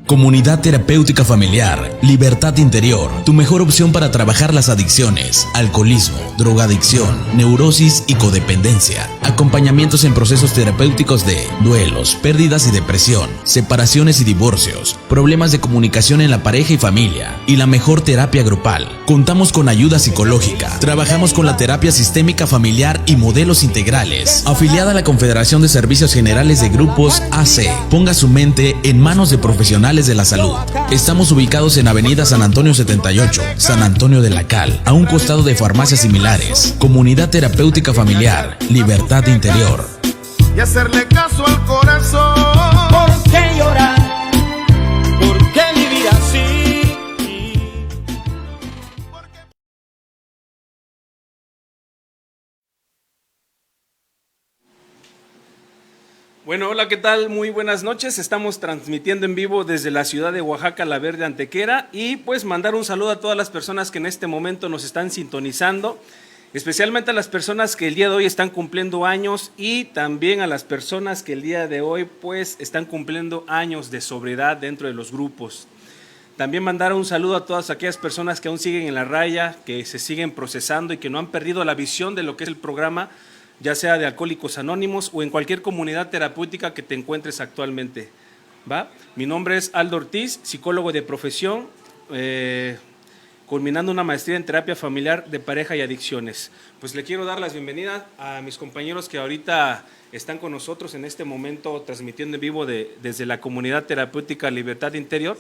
Comunidad Terapéutica Familiar, Libertad Interior, tu mejor opción para trabajar las adicciones, alcoholismo, drogadicción, neurosis y codependencia. Acompañamientos en procesos terapéuticos de duelos, pérdidas y depresión, separaciones y divorcios, problemas de comunicación en la pareja y familia, y la mejor terapia grupal. Contamos con ayuda psicológica, trabajamos con la terapia sistémica familiar y modelos integrales. Afiliada a la Confederación de Servicios Generales de Grupos AC, ponga su mente en manos de profesionales de la salud. Estamos ubicados en Avenida San Antonio 78, San Antonio de la Cal, a un costado de farmacias similares. Comunidad Terapéutica Familiar, Libertad Interior. Y hacerle caso al corazón. ¿Por qué llorar? ¿Por qué vivir así? Bueno, hola, ¿qué tal? Muy buenas noches. Estamos transmitiendo en vivo desde la ciudad de Oaxaca, La Verde, Antequera, y pues mandar un saludo a todas las personas que en este momento nos están sintonizando, especialmente a las personas que el día de hoy están cumpliendo años y también a las personas que el día de hoy pues están cumpliendo años de sobriedad dentro de los grupos. También mandar un saludo a todas aquellas personas que aún siguen en la raya, que se siguen procesando y que no han perdido la visión de lo que es el programa, ya sea de Alcohólicos Anónimos o en cualquier comunidad terapéutica que te encuentres actualmente. ¿Va? Mi nombre es Aldo Ortiz, psicólogo de profesión, culminando una maestría en terapia familiar de pareja y adicciones. Pues le quiero dar las bienvenidas a mis compañeros que ahorita están con nosotros en este momento transmitiendo en vivo desde la comunidad terapéutica Libertad Interior.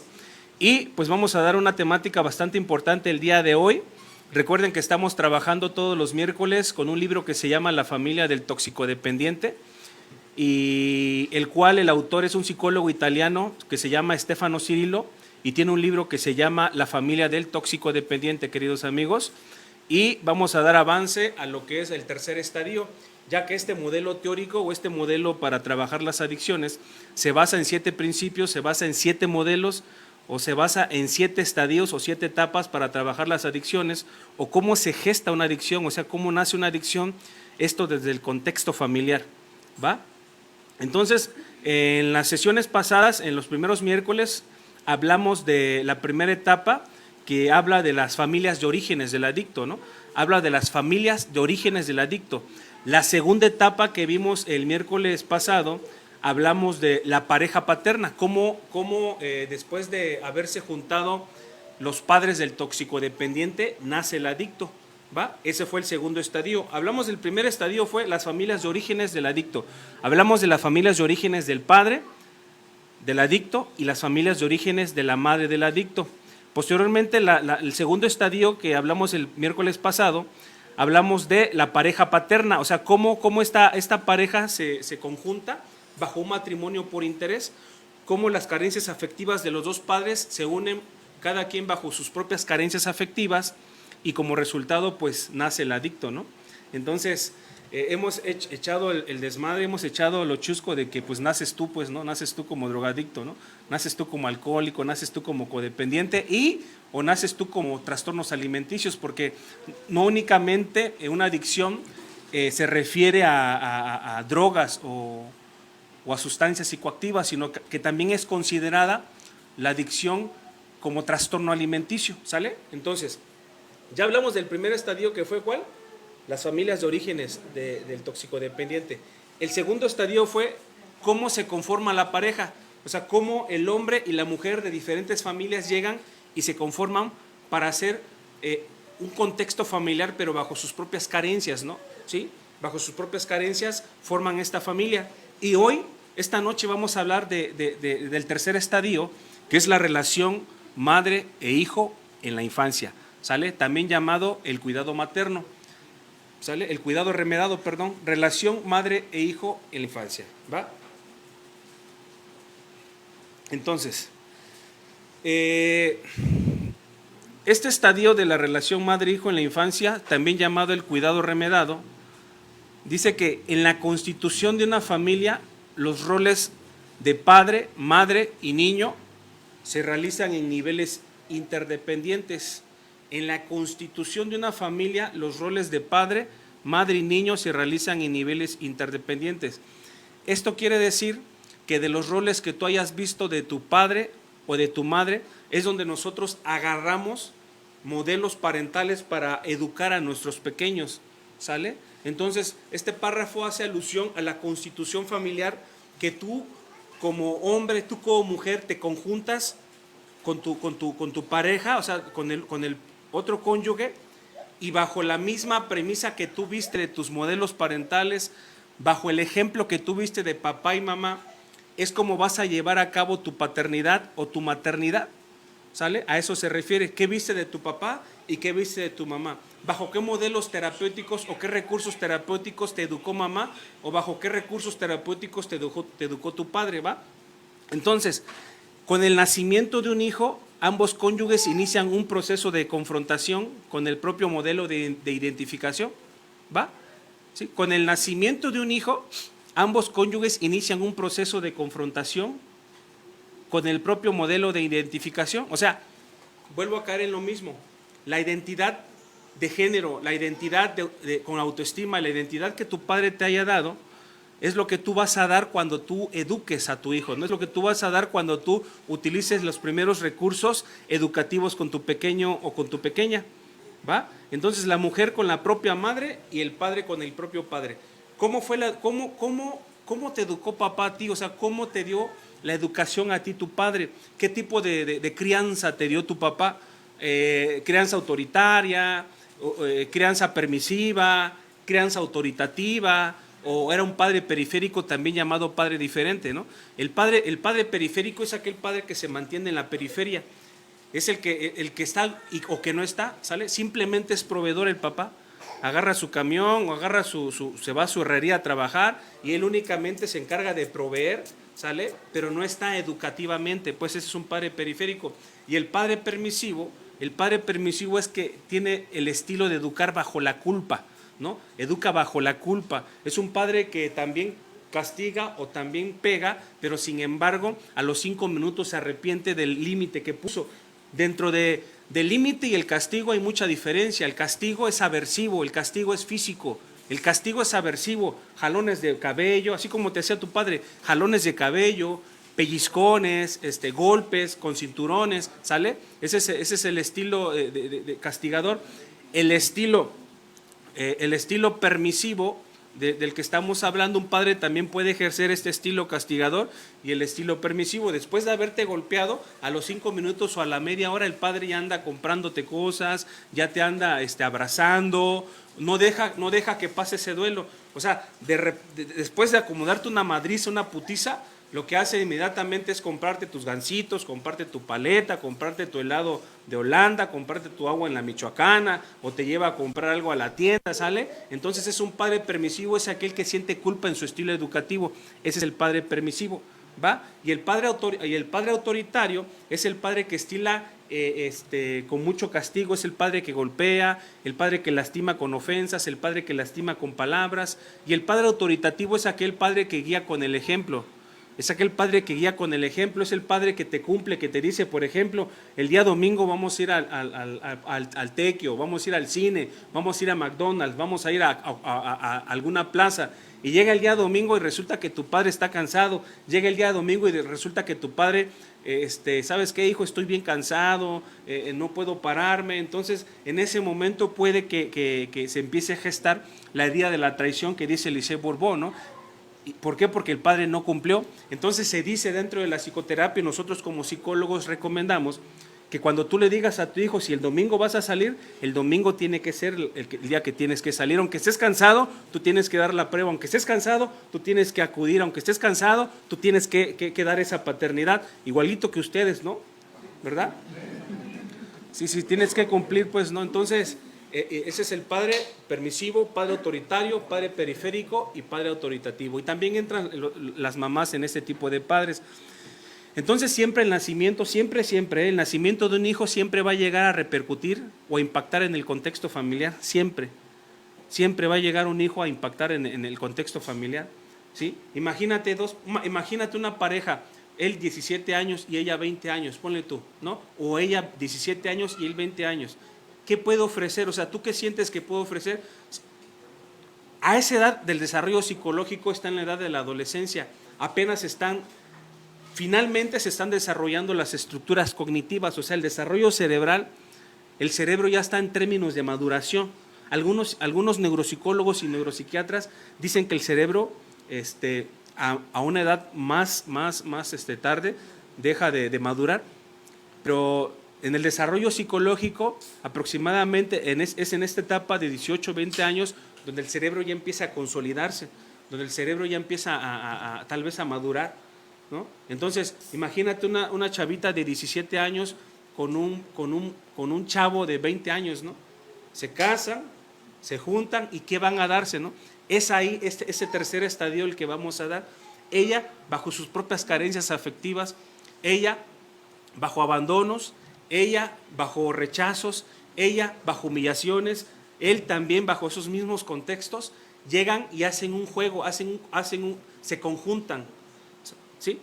Y pues vamos a dar una temática bastante importante el día de hoy. Recuerden que estamos trabajando todos los miércoles con un libro que se llama La familia del toxicodependiente, y el cual el autor es un psicólogo italiano que se llama Stefano Cirillo y tiene un libro que se llama La familia del toxicodependiente, queridos amigos, y vamos a dar avance a lo que es el tercer estadio, ya que este modelo teórico o este modelo para trabajar las adicciones se basa en 7 principios, se basa en 7 modelos, o se basa en 7 estadios o 7 etapas para trabajar las adicciones, o cómo se gesta una adicción, o sea, cómo nace una adicción, esto desde el contexto familiar, ¿va? Entonces, en las sesiones pasadas, en los primeros miércoles, hablamos de la primera etapa, que habla de las familias de orígenes del adicto, ¿no? Habla de las familias de orígenes del adicto. La segunda etapa que vimos el miércoles pasado, hablamos de la pareja paterna, cómo después de haberse juntado los padres del toxicodependiente, nace el adicto, ¿va? Ese fue el segundo estadio. Hablamos del primer estadio, fue las familias de orígenes del adicto. Hablamos de las familias de orígenes del padre del adicto y las familias de orígenes de la madre del adicto. Posteriormente, el segundo estadio que hablamos el miércoles pasado, hablamos de la pareja paterna, o sea, cómo esta pareja se conjunta bajo un matrimonio por interés, cómo las carencias afectivas de los dos padres se unen, cada quien bajo sus propias carencias afectivas, y como resultado pues nace el adicto, ¿no? Entonces hemos echado el desmadre, hemos echado lo chusco de que pues naces tú, pues no, naces tú como drogadicto, ¿no? Naces tú como alcohólico, naces tú como codependiente o naces tú como trastornos alimenticios, porque no únicamente una adicción se refiere a drogas o a sustancias psicoactivas, sino que también es considerada la adicción como trastorno alimenticio, ¿sale? Entonces, ya hablamos del primer estadio, que fue ¿cuál? Las familias de orígenes del toxicodependiente. El segundo estadio fue cómo se conforma la pareja, o sea, cómo el hombre y la mujer de diferentes familias llegan y se conforman para hacer un contexto familiar, pero bajo sus propias carencias, ¿no? ¿Sí? Bajo sus propias carencias forman esta familia. Y hoy, esta noche, vamos a hablar del tercer estadio, que es la relación madre e hijo en la infancia, ¿sale? También llamado el cuidado materno, ¿sale? El cuidado remedado, perdón, relación madre e hijo en la infancia, ¿va? Entonces, este estadio de la relación madre-hijo en la infancia, también llamado el cuidado remedado, dice que en la constitución de una familia, los roles de padre, madre y niño se realizan en niveles interdependientes. En la constitución de una familia, los roles de padre, madre y niño se realizan en niveles interdependientes. Esto quiere decir que de los roles que tú hayas visto de tu padre o de tu madre, es donde nosotros agarramos modelos parentales para educar a nuestros pequeños, ¿sale? Entonces, este párrafo hace alusión a la constitución familiar, que tú como hombre, tú como mujer te conjuntas con tu pareja, o sea, con el otro cónyuge, y bajo la misma premisa que tú viste de tus modelos parentales, bajo el ejemplo que tú viste de papá y mamá, es como vas a llevar a cabo tu paternidad o tu maternidad, ¿sale? A eso se refiere. ¿Qué viste de tu papá y qué viste de tu mamá? ¿Bajo qué modelos terapéuticos o qué recursos terapéuticos te educó mamá? ¿O bajo qué recursos terapéuticos te educó tu padre, va? Entonces, con el nacimiento de un hijo, ambos cónyuges inician un proceso de confrontación con el propio modelo de identificación, ¿va? ¿Sí? Con el nacimiento de un hijo, ambos cónyuges inician un proceso de confrontación con el propio modelo de identificación. O sea, vuelvo a caer en lo mismo. La identidad de género, la identidad con autoestima, la identidad que tu padre te haya dado, es lo que tú vas a dar cuando tú eduques a tu hijo, no es lo que tú vas a dar cuando tú utilices los primeros recursos educativos con tu pequeño o con tu pequeña, ¿va? Entonces la mujer con la propia madre y el padre con el propio padre. ¿Cómo te educó papá a ti? O sea, ¿cómo te dio la educación a ti tu padre? ¿Qué tipo de crianza te dio tu papá? ¿Crianza autoritaria? ¿Crianza permisiva? ¿Crianza autoritativa? ¿O era un padre periférico también llamado padre diferente, ¿no? El padre periférico es aquel padre que se mantiene en la periferia. Es el que está o que no está, ¿sale? Simplemente es proveedor el papá. Agarra su camión o se va a su herrería a trabajar y él únicamente se encarga de proveer, ¿sale? Pero no está educativamente, pues ese es un padre periférico. Y el padre permisivo es que tiene el estilo de educar bajo la culpa, ¿no? Educa bajo la culpa. Es un padre que también castiga o también pega, pero sin embargo a los 5 minutos se arrepiente del límite que puso. Dentro del límite y el castigo hay mucha diferencia. El castigo es aversivo, el castigo es físico. El castigo es aversivo, jalones de cabello, así como te hacía tu padre, jalones de cabello, pellizcones, golpes con cinturones, ¿sale? Ese es el estilo de castigador. El estilo permisivo del que estamos hablando, un padre también puede ejercer este estilo castigador y el estilo permisivo. Después de haberte golpeado, a los 5 minutos o a la media hora, el padre ya anda comprándote cosas, ya te anda abrazando, no deja que pase ese duelo. O sea, después de acomodarte una madriza, una putiza, lo que hace inmediatamente es comprarte tus gancitos, comprarte tu paleta, comprarte tu helado de Holanda, comprarte tu agua en la Michoacana, o te lleva a comprar algo a la tienda, ¿sale? Entonces es un padre permisivo, es aquel que siente culpa en su estilo educativo, ese es el padre permisivo, ¿va? Y el padre autoritario es el padre que estila con mucho castigo, es el padre que golpea, el padre que lastima con ofensas, el padre que lastima con palabras, y el padre autoritativo es aquel padre que guía con el ejemplo. Es aquel padre que guía con el ejemplo, es el padre que te cumple, que te dice, por ejemplo, el día domingo vamos a ir al tequio, vamos a ir al cine, vamos a ir a McDonald's, vamos a ir a alguna plaza. Y llega el día domingo y resulta que tu padre está cansado, llega el día domingo y resulta que tu padre, ¿sabes qué, hijo? Estoy bien cansado, no puedo pararme. Entonces, en ese momento puede que se empiece a gestar la herida de la traición que dice Elisée Bourbon, ¿no? ¿Por qué? Porque el padre no cumplió. Entonces se dice dentro de la psicoterapia, nosotros como psicólogos recomendamos que cuando tú le digas a tu hijo, si el domingo vas a salir, el domingo tiene que ser el día que tienes que salir. Aunque estés cansado, tú tienes que dar la prueba. Aunque estés cansado, tú tienes que acudir. Aunque estés cansado, tú tienes que dar esa paternidad. Igualito que ustedes, ¿no? ¿Verdad? Sí, tienes que cumplir, pues, ¿no? Entonces, ese es el padre permisivo, padre autoritario, padre periférico y padre autoritativo. Y también entran las mamás en este tipo de padres. Entonces siempre el nacimiento, el nacimiento de un hijo siempre va a llegar a repercutir o a impactar en el contexto familiar, siempre va a llegar un hijo a impactar en el contexto familiar, ¿sí? Imagínate una pareja, él 17 años y ella 20 años, ponle tú, ¿no? O ella 17 años y él 20 años. ¿Qué puedo ofrecer? O sea, ¿tú qué sientes que puedo ofrecer? A esa edad del desarrollo psicológico está en la edad de la adolescencia, apenas están finalmente se están desarrollando las estructuras cognitivas, o sea, el desarrollo cerebral, el cerebro ya está en términos de maduración. Algunos neuropsicólogos y neuropsiquiatras dicen que el cerebro a una edad más tarde deja de madurar, pero en el desarrollo psicológico aproximadamente es en esta etapa de 18, 20 años donde el cerebro ya empieza a consolidarse, donde el cerebro ya empieza tal vez a madurar, ¿no? Entonces, imagínate una chavita de 17 años con un chavo de 20 años, ¿no? Se casan, se juntan y ¿qué van a darse, no? Es ahí ese tercer estadio el que vamos a dar. Ella, bajo sus propias carencias afectivas, ella, bajo abandonos, ella, bajo rechazos, ella, bajo humillaciones, él también, bajo esos mismos contextos, llegan y hacen un juego, se conjuntan, ¿sí?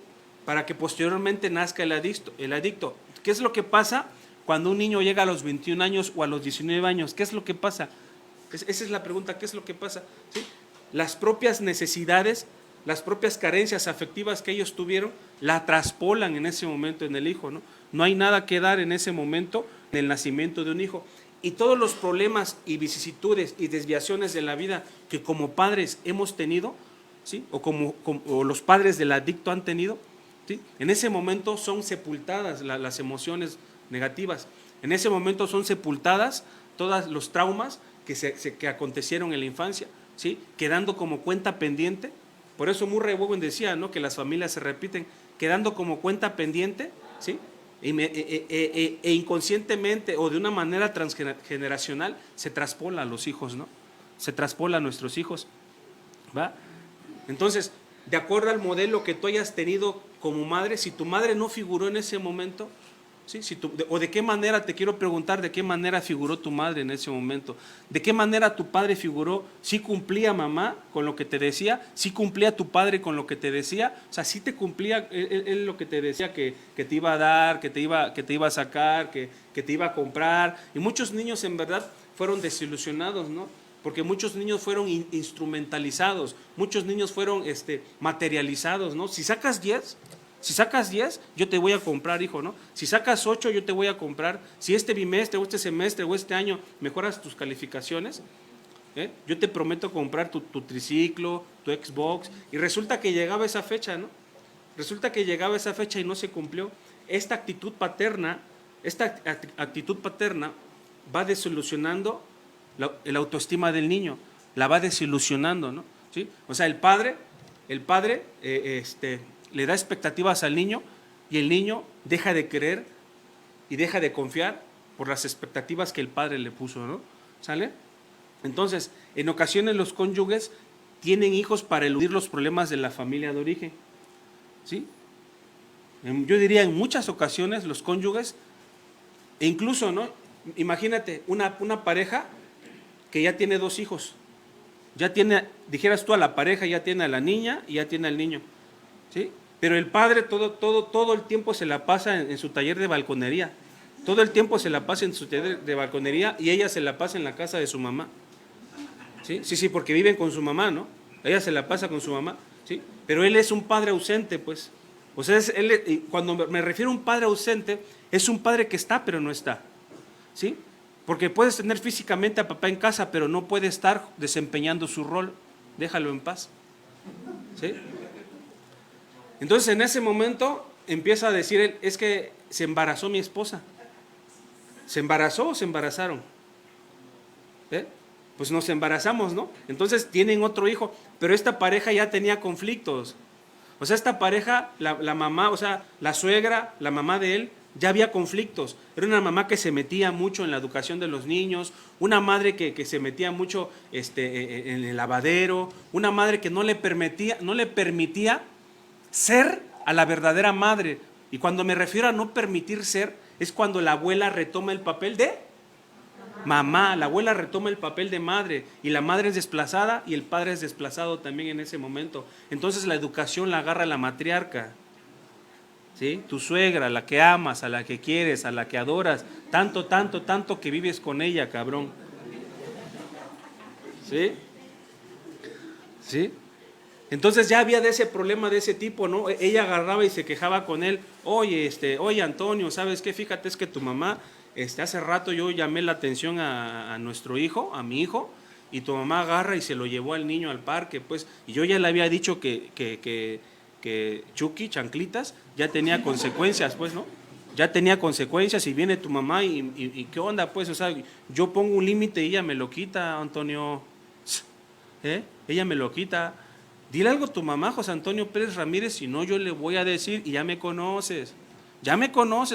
Para que posteriormente nazca el adicto. ¿Qué es lo que pasa cuando un niño llega a los 21 años o a los 19 años? ¿Qué es lo que pasa? Esa es la pregunta, ¿qué es lo que pasa? ¿Sí? Las propias necesidades, las propias carencias afectivas que ellos tuvieron, la traspolan en ese momento en el hijo, ¿no? No hay nada que dar en ese momento en el nacimiento de un hijo. Y todos los problemas y vicisitudes y desviaciones de la vida que como padres hemos tenido, ¿sí? O los padres del adicto han tenido, ¿sí? En ese momento son sepultadas las emociones negativas. En ese momento son sepultadas todos los traumas que acontecieron en la infancia, ¿sí? Quedando como cuenta pendiente. Por eso Murray Bowen decía, ¿no? Que las familias se repiten, quedando como cuenta pendiente, ¿sí? E inconscientemente o de una manera transgeneracional se traspola a los hijos, ¿no? Se traspola a nuestros hijos, ¿va? Entonces, de acuerdo al modelo que tú hayas tenido como madre, si tu madre no figuró en ese momento, ¿sí? O de qué manera, te quiero preguntar, ¿de qué manera figuró tu madre en ese momento? ¿De qué manera tu padre figuró? ¿Sí cumplía mamá con lo que te decía? ¿Sí cumplía tu padre con lo que te decía? O sea, ¿sí te cumplía él lo que te decía que te iba a dar, que te iba a sacar, que te iba a comprar? Y muchos niños en verdad fueron desilusionados, ¿no? Porque muchos niños fueron instrumentalizados, muchos niños fueron materializados, ¿no? Si sacas 10, yo te voy a comprar, hijo, ¿no? Si sacas 8, yo te voy a comprar. Si este bimestre o este semestre o este año mejoras tus calificaciones, yo te prometo comprar tu triciclo, tu Xbox. Y resulta que llegaba esa fecha, ¿no? Resulta que llegaba esa fecha y no se cumplió. Esta actitud paterna va desilusionando la autoestima del niño, la va desilusionando, ¿no? ¿Sí? O sea, el padre le da expectativas al niño y el niño deja de creer y deja de confiar por las expectativas que el padre le puso, ¿no? ¿Sale? Entonces, en ocasiones los cónyuges tienen hijos para eludir los problemas de la familia de origen, ¿sí? Yo diría en muchas ocasiones los cónyuges, e incluso, ¿no? Imagínate una pareja que ya tiene 2 hijos, ya tiene, dijeras tú, a la pareja ya tiene a la niña y ya tiene al niño, ¿sí? Pero el padre todo el tiempo se la pasa en su taller de balconería, todo el tiempo se la pasa en su taller de balconería y ella se la pasa en la casa de su mamá, ¿sí? Sí, porque viven con su mamá, ¿no? Ella se la pasa con su mamá, ¿sí? Pero él es un padre ausente, pues. O sea, cuando me refiero a un padre ausente, es un padre que está pero no está, ¿sí? Porque puedes tener físicamente a papá en casa, pero no puede estar desempeñando su rol. Déjalo en paz, ¿sí? Entonces, en ese momento empieza a decir él, es que se embarazó mi esposa. ¿Se embarazó o se embarazaron? Pues nos embarazamos, ¿no? Entonces tienen otro hijo, pero esta pareja ya tenía conflictos. O sea, esta pareja, la mamá, o sea, la suegra, la mamá de él, ya había conflictos. Era una mamá que se metía mucho en la educación de los niños, una madre que se metía mucho en el lavadero, una madre que no le permitía ser a la verdadera madre. Y cuando me refiero a no permitir ser, es cuando la abuela retoma el papel de mamá, la abuela retoma el papel de madre y la madre es desplazada y el padre es desplazado también en ese momento. Entonces la educación la agarra la matriarca, ¿sí? Tu suegra, la que amas, a la que quieres, a la que adoras, tanto que vives con ella, cabrón. ¿Sí? ¿Sí? Entonces ya había de ese problema de ese tipo, ¿no? Ella agarraba y se quejaba con él, oye, oye Antonio, ¿sabes qué? Fíjate, es que tu mamá, hace rato yo llamé la atención a nuestro hijo, a mi hijo, y tu mamá agarra y se lo llevó al niño al parque, pues, y yo ya le había dicho que Chucky, Chanclitas, ya tenía consecuencias, pues, ¿no? Ya tenía consecuencias y viene tu mamá y ¿qué onda, pues? O sea, yo pongo un límite y ella me lo quita, Antonio, ella me lo quita. Dile algo a tu mamá, José Antonio Pérez Ramírez, si no yo le voy a decir y ya me conoces,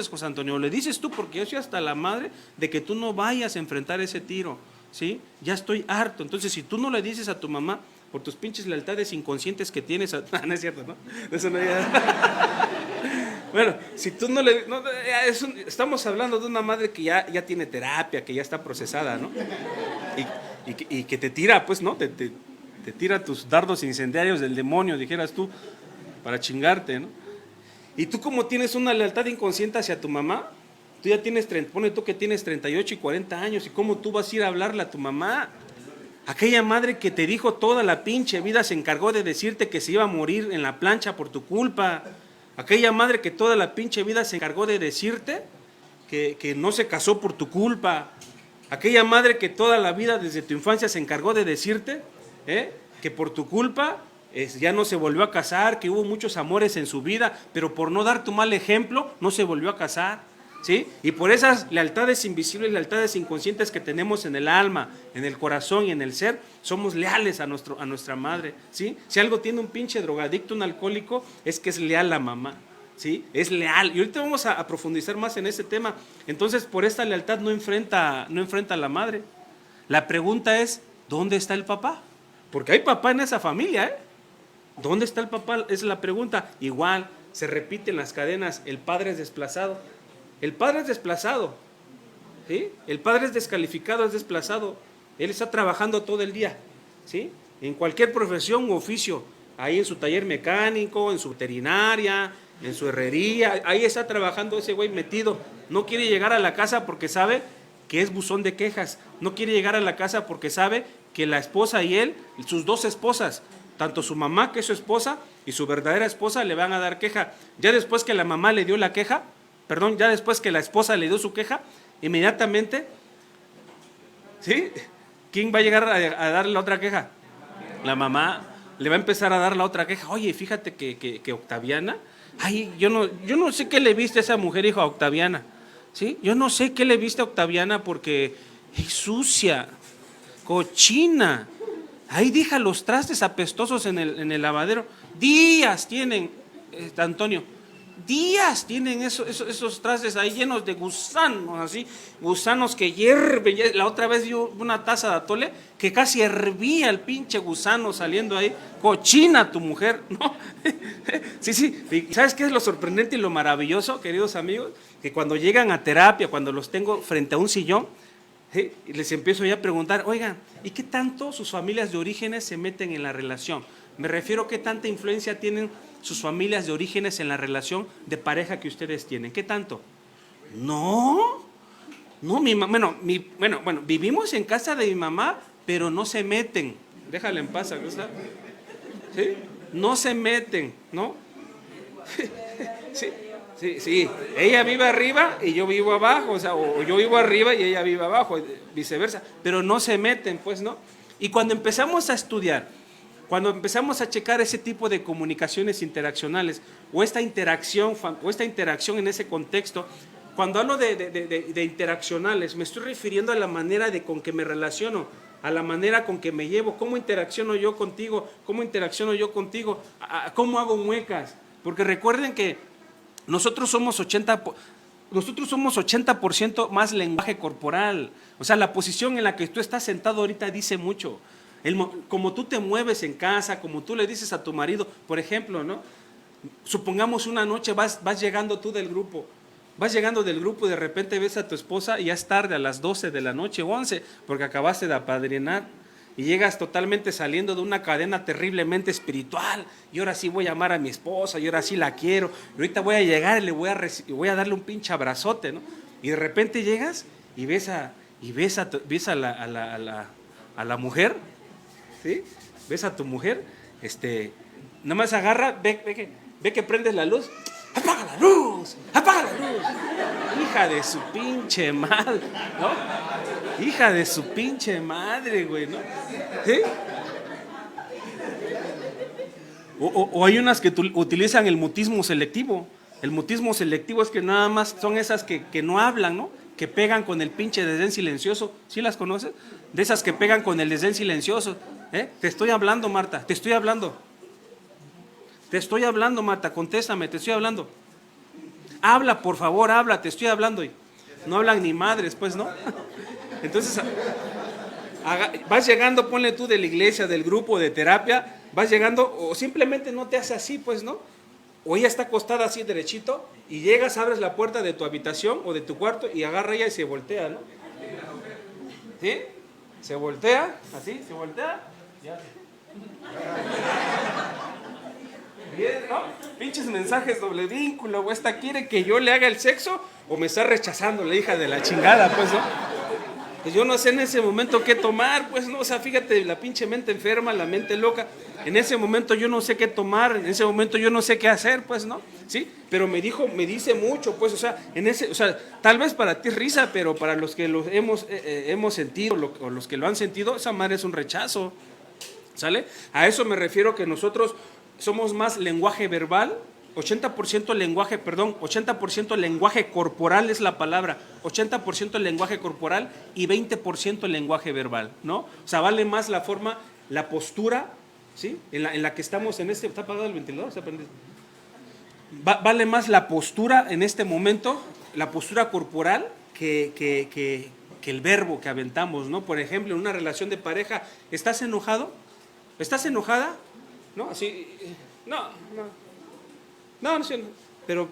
José Antonio, le dices tú porque yo soy hasta la madre de que tú no vayas a enfrentar ese tiro, ¿sí? Ya estoy harto, entonces si tú no le dices a tu mamá por tus pinches lealtades inconscientes que tienes, no es cierto, ¿no? Eso no ya. Bueno, si tú no le... No, estamos hablando de una madre que ya tiene terapia, que ya está procesada, ¿no? Y que te tira, pues, ¿no? Te tira tus dardos incendiarios del demonio, dijeras tú, para chingarte, ¿no? Y tú como tienes una lealtad inconsciente hacia tu mamá, tú ya tienes, pone tú que tienes 38 y 40 años, ¿y cómo tú vas a ir a hablarle a tu mamá? Aquella madre que te dijo toda la pinche vida se encargó de decirte que se iba a morir en la plancha por tu culpa. Aquella madre que toda la pinche vida se encargó de decirte que no se casó por tu culpa. Aquella madre que toda la vida desde tu infancia se encargó de decirte que por tu culpa ya no se volvió a casar, que hubo muchos amores en su vida, pero por no dar tu mal ejemplo no se volvió a casar, ¿sí? Y por esas lealtades invisibles, lealtades inconscientes que tenemos en el alma, en el corazón y en el ser, somos leales a nuestra madre, ¿sí? Si algo tiene un pinche drogadicto, un alcohólico, es que es leal a mamá, ¿sí? Es leal. Y ahorita vamos a profundizar más en ese tema. Entonces, por esta lealtad no enfrenta a la madre. La pregunta es, ¿dónde está el papá? Porque hay papá en esa familia, ¿eh? ¿Dónde está el papá? Esa es la pregunta. Igual, se repiten las cadenas, el padre es desplazado. El padre es desplazado, ¿sí? El padre es descalificado, es desplazado. Él está trabajando todo el día, ¿sí? En cualquier profesión u oficio, ahí en su taller mecánico, en su veterinaria, en su herrería, ahí está trabajando ese güey metido. No quiere llegar a la casa porque sabe que es buzón de quejas. No quiere llegar a la casa porque sabe que la esposa y él, sus dos esposas, tanto su mamá que es su esposa y su verdadera esposa le van a dar queja. Ya después que la mamá le dio la queja, ya después que la esposa le dio su queja, inmediatamente, ¿sí? ¿Quién va a llegar a darle la otra queja? La mamá le va a empezar a dar la otra queja. Oye, fíjate que Octaviana, ay, yo no sé qué le viste a esa mujer, hijo, a Octaviana, ¿sí? Yo no sé qué le viste a Octaviana porque es sucia, cochina, ahí deja los trastes apestosos en el lavadero. Días tienen, Antonio, días tienen esos trastes ahí llenos de gusanos, así, gusanos que hierven. La otra vez dio una taza de atole que casi hervía el pinche gusano saliendo ahí. Cochina tu mujer, ¿no? Sí. ¿Y sabes qué es lo sorprendente y lo maravilloso, queridos amigos? Que cuando llegan a terapia, cuando los tengo frente a un sillón, ¿sí? Y les empiezo ya a preguntar, oigan, ¿y qué tanto sus familias de orígenes se meten en la relación? Me refiero a qué tanta influencia tienen sus familias de orígenes en la relación de pareja que ustedes tienen. ¿Qué tanto? No, vivimos en casa de mi mamá, pero no se meten. Déjala en paz, ¿verdad? ¿Sí? No se meten, ¿no? Sí. Ella vive arriba y yo vivo abajo, o sea, o yo vivo arriba y ella vive abajo, viceversa, pero no se meten, pues, ¿no? Y cuando empezamos a estudiar, cuando empezamos a checar ese tipo de comunicaciones interaccionales o esta interacción en ese contexto, cuando hablo de interaccionales, me estoy refiriendo a la manera con que me relaciono, a la manera con que me llevo, cómo interacciono yo contigo, cómo hago muecas. Porque recuerden que nosotros somos 80% más lenguaje corporal. O sea, la posición en la que tú estás sentado ahorita dice mucho. Como tú te mueves en casa, como tú le dices a tu marido, por ejemplo, ¿no? Supongamos una noche vas llegando tú del grupo, y de repente ves a tu esposa y ya es tarde, a las 12 de la noche, 11, porque acabaste de apadrinar y llegas totalmente saliendo de una cadena terriblemente espiritual. Y ahora sí voy a amar a mi esposa, y ahora sí la quiero, y ahorita voy a llegar y voy a darle un pinche abrazote, ¿no? Y de repente llegas y ves a la mujer, ¿sí? Ves a tu mujer, Nada más agarra, ve que prendes la luz. ¡Apaga la luz! ¡Apaga la luz! Hija de su pinche madre, ¿no? Hija de su pinche madre, güey, ¿no? ¿Sí? O hay unas que utilizan el mutismo selectivo. El mutismo selectivo es que nada más son esas que no hablan, ¿no? Que pegan con el pinche desdén silencioso. ¿Sí las conoces? De esas que pegan con el desdén silencioso. Te estoy hablando, Marta, te estoy hablando. Te estoy hablando, Marta, contéstame, te estoy hablando. Habla, por favor, habla, te estoy hablando. No hablan ni madres, pues, ¿no? Entonces, vas llegando, ponle tú de la iglesia, del grupo, de terapia, vas llegando o simplemente no te hace así, pues, ¿no? O ella está acostada así derechito y llegas, abres la puerta de tu habitación o de tu cuarto y agarra ella y se voltea, ¿no? ¿Sí? Se voltea, así, se voltea. Ya. Bien, ¿no? Pinches mensajes doble vínculo, o esta quiere que yo le haga el sexo o me está rechazando la hija de la chingada, pues, ¿no? Pues yo no sé en ese momento qué tomar, pues, ¿no? O sea, fíjate, la pinche mente enferma, la mente loca. En ese momento yo no sé qué tomar, en ese momento yo no sé qué hacer, pues, ¿no? Sí, pero me dice mucho, pues, o sea, tal vez para ti es risa, pero para los que lo hemos sentido, o los que lo han sentido, esa madre es un rechazo, ¿sale? A eso me refiero que nosotros somos más lenguaje verbal, 80% lenguaje corporal es la palabra, 80% lenguaje corporal y 20% lenguaje verbal, ¿no? O sea, vale más la forma, la postura, ¿sí? En la que estamos en este, ¿está apagado el ventilador? ¿Está prendido? Vale más la postura en este momento, la postura corporal que el verbo que aventamos, ¿no? Por ejemplo, en una relación de pareja, ¿estás enojado? ¿Estás enojada? ¿No? Así, no.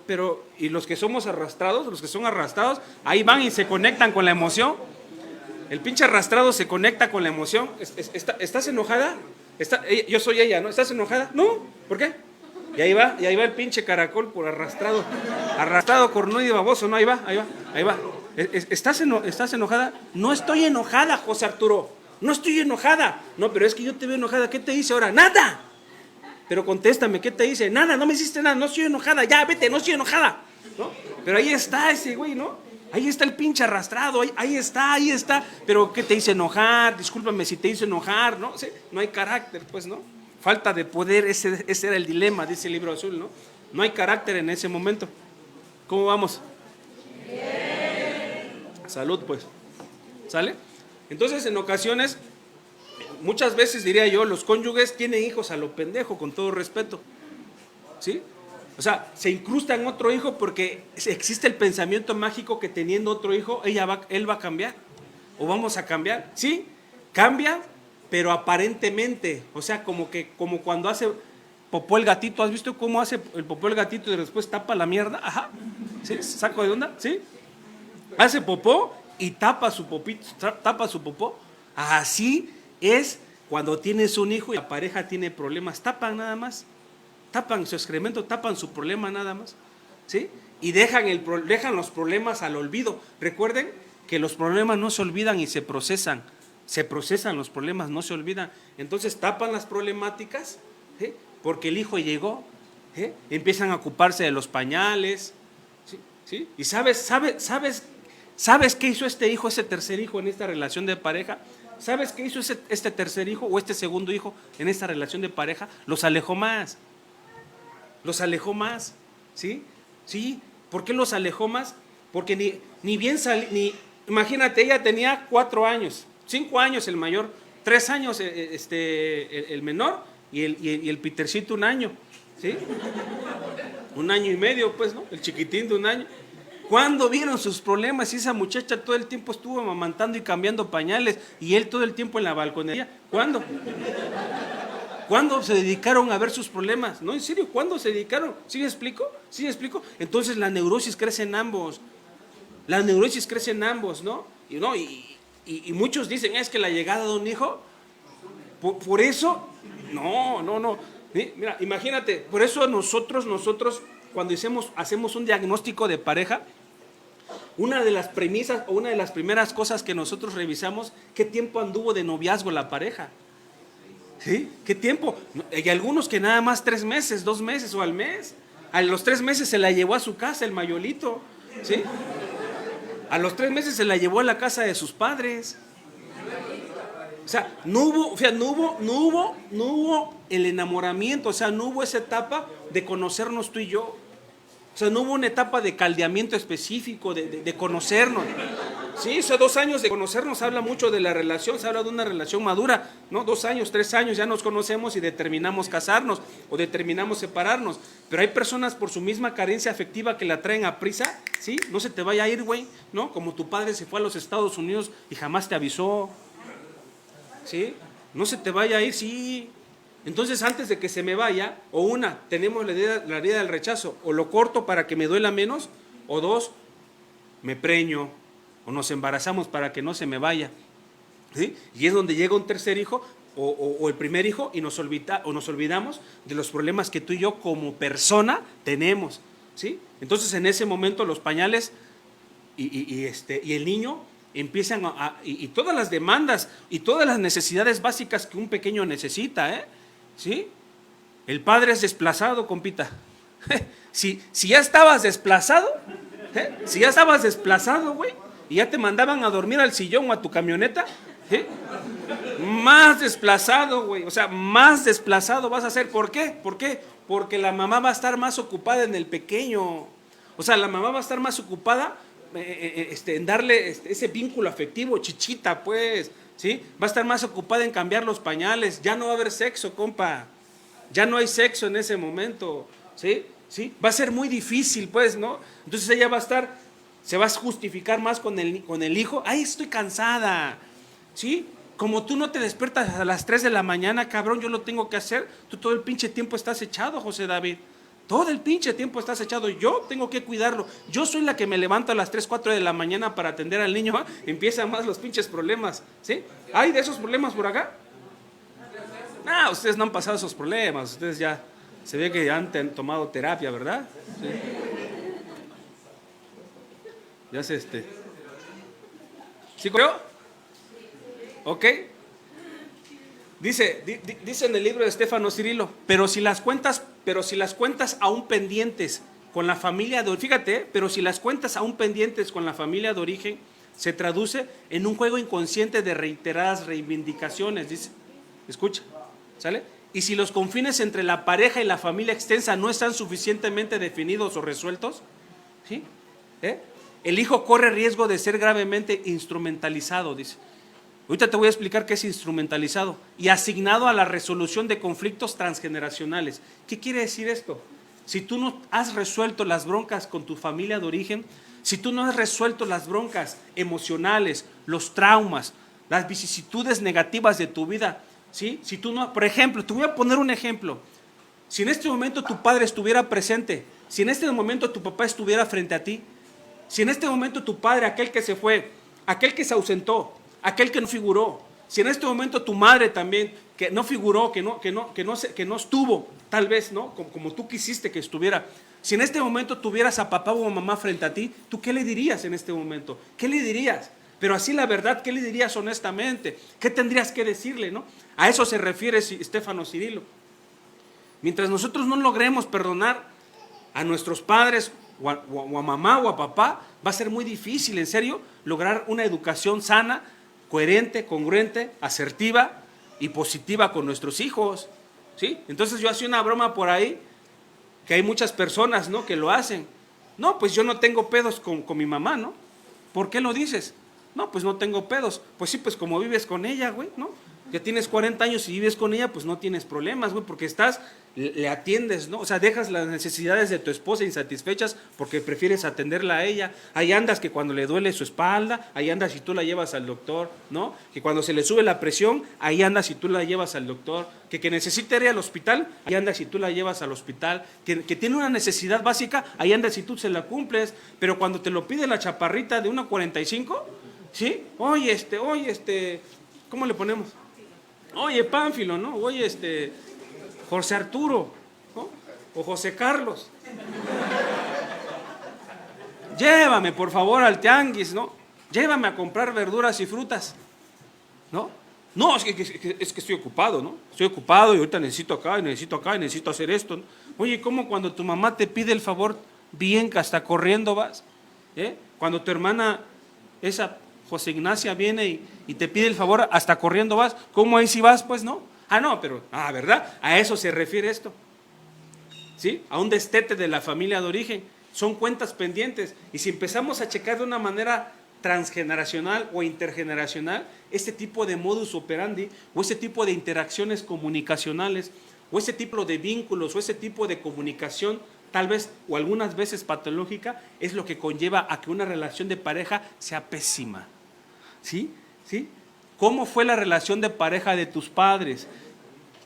Pero, y los que somos arrastrados, los que son arrastrados, ahí van y se conectan con la emoción. El pinche arrastrado se conecta con la emoción. ¿Estás enojada? Yo soy ella, ¿no? ¿Estás enojada? No, ¿por qué? Y ahí va el pinche caracol por arrastrado. Arrastrado, cornudo y baboso, ¿no? Ahí va. ¿Estás enojada? No estoy enojada, José Arturo. No estoy enojada. No, pero es que yo te veo enojada. ¿Qué te dice ahora? ¡Nada! Pero contéstame, ¿qué te dice? Nada, no me hiciste nada, no estoy enojada, ya, vete, no estoy enojada, ¿no? Pero ahí está ese güey, ¿no? Ahí está el pinche arrastrado, ahí está. Pero ¿qué te hizo enojar? Discúlpame si te hizo enojar, ¿no? Sí, no hay carácter, pues, ¿no? Falta de poder, ese era el dilema de ese libro azul, ¿no? No hay carácter en ese momento. ¿Cómo vamos? Bien. Salud, pues. ¿Sale? Entonces, en ocasiones, muchas veces diría yo, los cónyuges tienen hijos a lo pendejo, con todo respeto, ¿sí? O sea, se incrustan otro hijo porque existe el pensamiento mágico que teniendo otro hijo, él va a cambiar, o vamos a cambiar, ¿sí? Cambia, pero aparentemente, o sea, como cuando hace popó el gatito, ¿has visto cómo hace el popó el gatito y después tapa la mierda? Ajá, ¿sí? ¿Saco de onda? ¿Sí? Hace popó y tapa su popó, así es cuando tienes un hijo y la pareja tiene problemas, tapan nada más, tapan su excremento, tapan su problema nada más, ¿sí? Y dejan los problemas al olvido. Recuerden que los problemas no se olvidan y se procesan los problemas, no se olvidan. Entonces tapan las problemáticas, ¿sí? Porque el hijo llegó, ¿sí? Empiezan a ocuparse de los pañales, ¿sí? ¿Y sabes qué hizo este hijo, ese tercer hijo en esta relación de pareja? ¿Sabes qué hizo este tercer hijo o este segundo hijo en esta relación de pareja? Los alejó más, ¿sí? ¿Sí? ¿Por qué los alejó más? Porque imagínate, ella tenía 4 años, 5 años el mayor, 3 años el menor y el Petercito 1 año, ¿sí? 1 año y medio, pues, ¿no? El chiquitín de 1 año. ¿Cuándo vieron sus problemas? Y esa muchacha todo el tiempo estuvo amamantando y cambiando pañales y él todo el tiempo en la balconería. ¿Cuándo? ¿Cuándo se dedicaron a ver sus problemas? No, en serio, ¿cuándo se dedicaron? ¿Sí me explico? Entonces la neurosis crece en ambos. ¿No? Y muchos dicen, es que la llegada de un hijo, por eso, no. Mira, imagínate, por eso nosotros cuando hacemos un diagnóstico de pareja, una de las premisas o una de las primeras cosas que nosotros revisamos, ¿qué tiempo anduvo de noviazgo la pareja? ¿Sí? ¿Qué tiempo? Y algunos que nada más 3 meses, 2 meses o al mes. A los 3 meses se la llevó a su casa el mayolito, ¿sí? A los 3 meses se la llevó a la casa de sus padres. O sea, no hubo el enamoramiento, o sea, no hubo esa etapa de conocernos tú y yo. O sea, no hubo una etapa de caldeamiento específico, de conocernos. Sí, esos 2 años de conocernos habla mucho de la relación, se habla de una relación madura, ¿no? 2 años, 3 años ya nos conocemos y determinamos casarnos o determinamos separarnos. Pero hay personas por su misma carencia afectiva que la traen a prisa, ¿sí? No se te vaya a ir, güey, ¿no? Como tu padre se fue a los Estados Unidos y jamás te avisó, ¿sí? No se te vaya a ir, sí. Entonces, antes de que se me vaya, o tenemos la herida del rechazo, o lo corto para que me duela menos, o 2, me preño, o nos embarazamos para que no se me vaya, ¿sí? Y es donde llega un tercer hijo, o el primer hijo, y nos olvidamos de los problemas que tú y yo como persona tenemos, ¿sí? Entonces, en ese momento, los pañales y el niño empiezan y todas las demandas y todas las necesidades básicas que un pequeño necesita, ¿sí? El padre es desplazado, compita. Si ya estabas desplazado, güey, y ya te mandaban a dormir al sillón o a tu camioneta, más desplazado, güey, o sea, más desplazado vas a ser. ¿Por qué? Porque la mamá va a estar más ocupada en el pequeño. O sea, la mamá va a estar más ocupada en darle ese vínculo afectivo, chichita, pues, ¿sí? Va a estar más ocupada en cambiar los pañales. Ya no va a haber sexo, compa. Ya no hay sexo en ese momento, ¿sí? ¿Sí? Va a ser muy difícil, pues, ¿no? Entonces ella se va a justificar más con el hijo. Ay, estoy cansada, ¿sí? Como tú no te despiertas a las 3 de la mañana, cabrón, yo lo tengo que hacer. Tú todo el pinche tiempo estás echado, José David. Todo el pinche tiempo estás echado. Yo tengo que cuidarlo. Yo soy la que me levanto a las 3, 4 de la mañana para atender al niño. Empiezan más los pinches problemas, ¿sí? ¿Hay de esos problemas por acá? No, ustedes no han pasado esos problemas. Ustedes ya se ve que ya han tomado terapia, ¿verdad? Sí. Ya sé ¿Sí corrió? ¿Ok? Dice en el libro de Stefano Cirilo, pero si las cuentas aún pendientes con la familia de origen, fíjate, pero si las cuentas aún pendientes con la familia de origen, se traduce en un juego inconsciente de reiteradas reivindicaciones, dice. Escucha, ¿sale? Y si los confines entre la pareja y la familia extensa no están suficientemente definidos o resueltos, ¿sí? El hijo corre riesgo de ser gravemente instrumentalizado, dice. Ahorita te voy a explicar qué es instrumentalizado y asignado a la resolución de conflictos transgeneracionales. ¿Qué quiere decir esto? Si tú no has resuelto las broncas con tu familia de origen, si tú no has resuelto las broncas emocionales, los traumas, las vicisitudes negativas de tu vida, ¿sí? Si tú no, por ejemplo, te voy a poner un ejemplo. Si en este momento tu padre estuviera presente, si en este momento tu papá estuviera frente a ti, si en este momento tu padre, aquel que se fue, aquel que se ausentó, aquel que no figuró, si en este momento tu madre también, que no figuró, que no estuvo, tal vez, ¿no? Como tú quisiste que estuviera, si en este momento tuvieras a papá o a mamá frente a ti, ¿tú qué le dirías en este momento? ¿Qué le dirías? Pero así la verdad, ¿qué le dirías honestamente? ¿Qué tendrías que decirle, no? A eso se refiere Stefano Cirilo. Mientras nosotros no logremos perdonar a nuestros padres o a mamá o a papá, va a ser muy difícil, en serio, lograr una educación sana, coherente, congruente, asertiva y positiva con nuestros hijos, ¿sí? Entonces yo hacía una broma por ahí, que hay muchas personas, ¿no?, que lo hacen. No, pues yo no tengo pedos con mi mamá, ¿no? ¿Por qué lo dices? No, pues no tengo pedos. Pues sí, pues como vives con ella, güey, ¿no? Ya tienes 40 años y vives con ella, pues no tienes problemas, güey, porque le atiendes, ¿no? O sea, dejas las necesidades de tu esposa insatisfechas porque prefieres atenderla a ella. Ahí andas que cuando le duele su espalda, ahí andas y tú la llevas al doctor, ¿no? Que cuando se le sube la presión, ahí andas y tú la llevas al doctor. Que necesita ir al hospital, ahí andas y tú la llevas al hospital. Que tiene una necesidad básica, ahí andas y tú se la cumples. Pero cuando te lo pide la chaparrita de 1.45, ¿sí? Oye, ¿cómo le ponemos? Oye, Pánfilo, ¿no? Oye, José Arturo, ¿no? O José Carlos. Llévame, por favor, al tianguis, ¿no? Llévame a comprar verduras y frutas, ¿no? No, es que estoy ocupado, ¿no? Estoy ocupado y ahorita necesito acá, y necesito hacer esto, ¿no? Oye, ¿cómo cuando tu mamá te pide el favor, bien que hasta corriendo vas? Cuando tu hermana, esa José Ignacia, viene y te pide el favor, hasta corriendo vas. ¿Cómo ahí sí vas? Pues no. ¿Verdad? A eso se refiere esto. ¿Sí? A un destete de la familia de origen. Son cuentas pendientes. Y si empezamos a checar de una manera transgeneracional o intergeneracional, este tipo de modus operandi o este tipo de interacciones comunicacionales o ese tipo de vínculos o ese tipo de comunicación, tal vez o algunas veces patológica, es lo que conlleva a que una relación de pareja sea pésima. ¿Sí? ¿Sí? ¿Cómo fue la relación de pareja de tus padres?